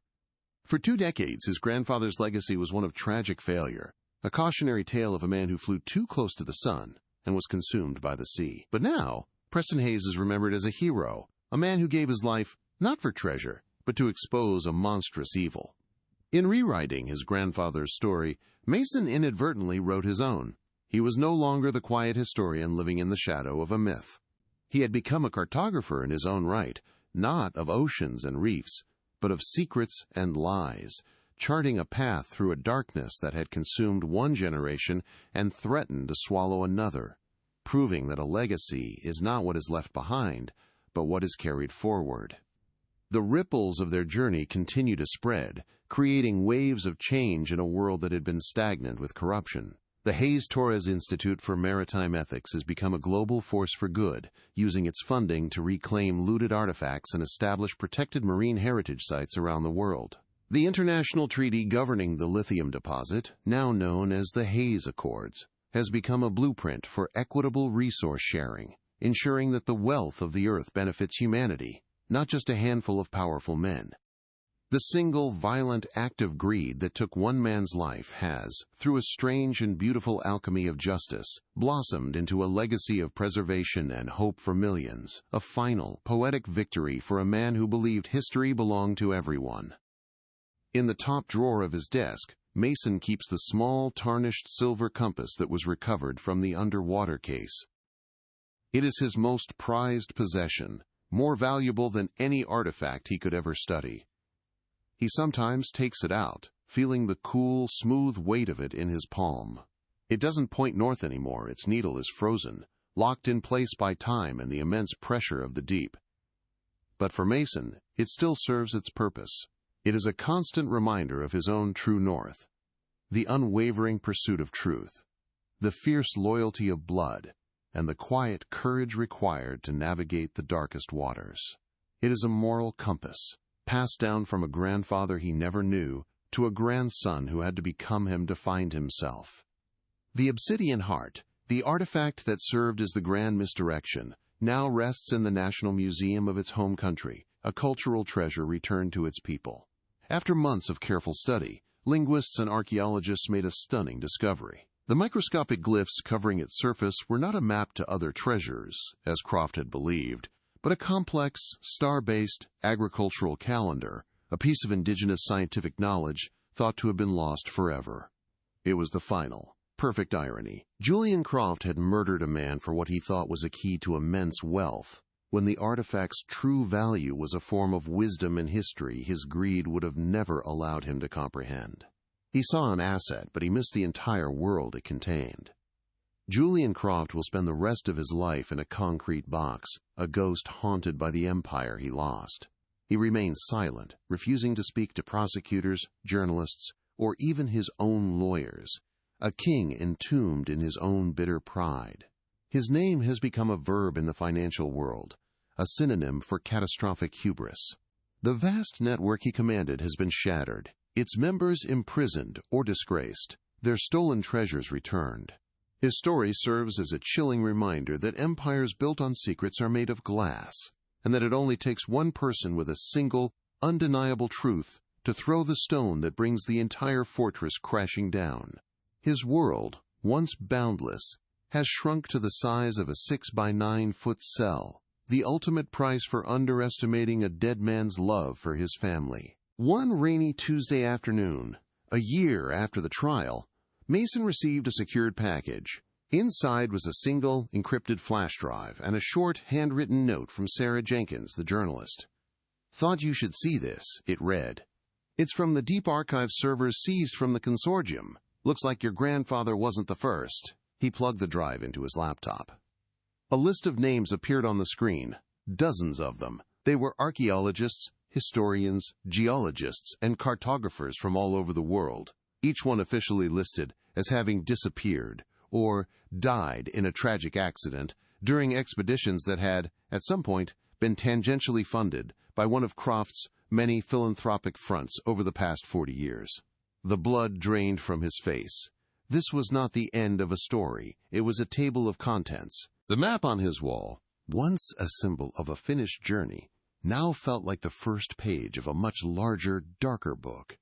For 2 decades, his grandfather's legacy was one of tragic failure, a cautionary tale of a man who flew too close to the sun and was consumed by the sea. But now, Preston Hayes is remembered as a hero, a man who gave his life not for treasure, but to expose a monstrous evil. In rewriting his grandfather's story, Mason inadvertently wrote his own. He was no longer the quiet historian living in the shadow of a myth. He had become a cartographer in his own right, not of oceans and reefs, but of secrets and lies, charting a path through a darkness that had consumed one generation and threatened to swallow another, proving that a legacy is not what is left behind, but what is carried forward. The ripples of their journey continue to spread, creating waves of change in a world that had been stagnant with corruption. The Hayes-Torres Institute for Maritime Ethics has become a global force for good, using its funding to reclaim looted artifacts and establish protected marine heritage sites around the world. The international treaty governing the lithium deposit, now known as the Hayes Accords, has become a blueprint for equitable resource sharing, ensuring that the wealth of the earth benefits humanity, not just a handful of powerful men. The single violent act of greed that took one man's life has, through a strange and beautiful alchemy of justice, blossomed into a legacy of preservation and hope for millions, a final, poetic victory for a man who believed history belonged to everyone. In the top drawer of his desk, Mason keeps the small, tarnished silver compass that was recovered from the underwater case. It is his most prized possession, more valuable than any artifact he could ever study. He sometimes takes it out, feeling the cool, smooth weight of it in his palm. It doesn't point north anymore, its needle is frozen, locked in place by time and the immense pressure of the deep. But for Mason, it still serves its purpose. It is a constant reminder of his own true north, the unwavering pursuit of truth, the fierce loyalty of blood, and the quiet courage required to navigate the darkest waters. It is a moral compass, passed down from a grandfather he never knew to a grandson who had to become him to find himself. The obsidian heart, the artifact that served as the grand misdirection, now rests in the National Museum of its home country, a cultural treasure returned to its people. After months of careful study, linguists and archaeologists made a stunning discovery. The microscopic glyphs covering its surface were not a map to other treasures, as Croft had believed, but a complex, star-based agricultural calendar, a piece of indigenous scientific knowledge thought to have been lost forever. It was the final, perfect irony. Julian Croft had murdered a man for what he thought was a key to immense wealth. When the artifact's true value was a form of wisdom in history his greed would have never allowed him to comprehend. He saw an asset, but he missed the entire world it contained. Julian Croft will spend the rest of his life in a concrete box, a ghost haunted by the empire he lost. He remained silent, refusing to speak to prosecutors, journalists, or even his own lawyers, a king entombed in his own bitter pride. His name has become a verb in the financial world, a synonym for catastrophic hubris. The vast network he commanded has been shattered, its members imprisoned or disgraced, their stolen treasures returned. His story serves as a chilling reminder that empires built on secrets are made of glass, and that it only takes one person with a single, undeniable truth to throw the stone that brings the entire fortress crashing down. His world, once boundless, has shrunk to the size of a 6-by-9-foot cell, the ultimate price for underestimating a dead man's love for his family. One rainy Tuesday afternoon, a year after the trial, Mason received a secured package. Inside was a single, encrypted flash drive and a short, handwritten note from Sarah Jenkins, the journalist. "Thought you should see this," it read. "It's from the deep archive servers seized from the consortium. Looks like your grandfather wasn't the first." He plugged the drive into his laptop. A list of names appeared on the screen, dozens of them. They were archaeologists, historians, geologists, and cartographers from all over the world, each one officially listed as having disappeared or died in a tragic accident during expeditions that had, at some point, been tangentially funded by one of Croft's many philanthropic fronts over the past 40 years. The blood drained from his face. This was not the end of a story. It was a table of contents. The map on his wall, once a symbol of a finished journey, now felt like the first page of a much larger, darker book.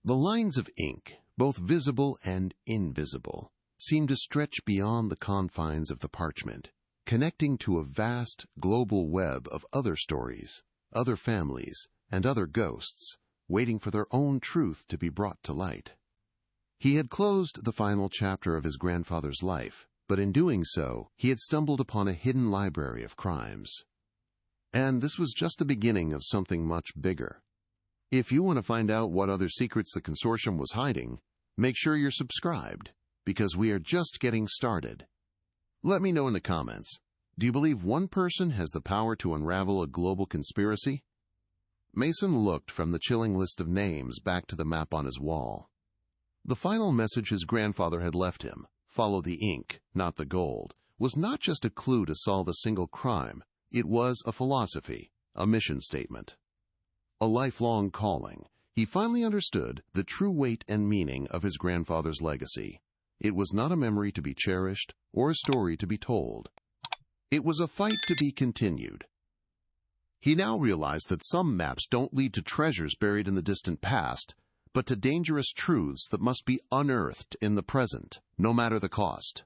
The lines of ink, both visible and invisible, seemed to stretch beyond the confines of the parchment, connecting to a vast, global web of other stories, other families, and other ghosts, waiting for their own truth to be brought to light. He had closed the final chapter of his grandfather's life, but in doing so, he had stumbled upon a hidden library of crimes. And this was just the beginning of something much bigger. If you want to find out what other secrets the consortium was hiding, make sure you're subscribed, because we are just getting started. Let me know in the comments, do you believe one person has the power to unravel a global conspiracy? Mason looked from the chilling list of names back to the map on his wall. The final message his grandfather had left him, "Follow the ink, not the gold," was not just a clue to solve a single crime. It was a philosophy, a mission statement. A lifelong calling. He finally understood the true weight and meaning of his grandfather's legacy. It was not a memory to be cherished or a story to be told. It was a fight to be continued. He now realized that some maps don't lead to treasures buried in the distant past, but to dangerous truths that must be unearthed in the present, no matter the cost.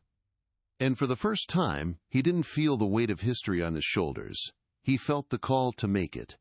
And for the first time, he didn't feel the weight of history on his shoulders. He felt the call to make it,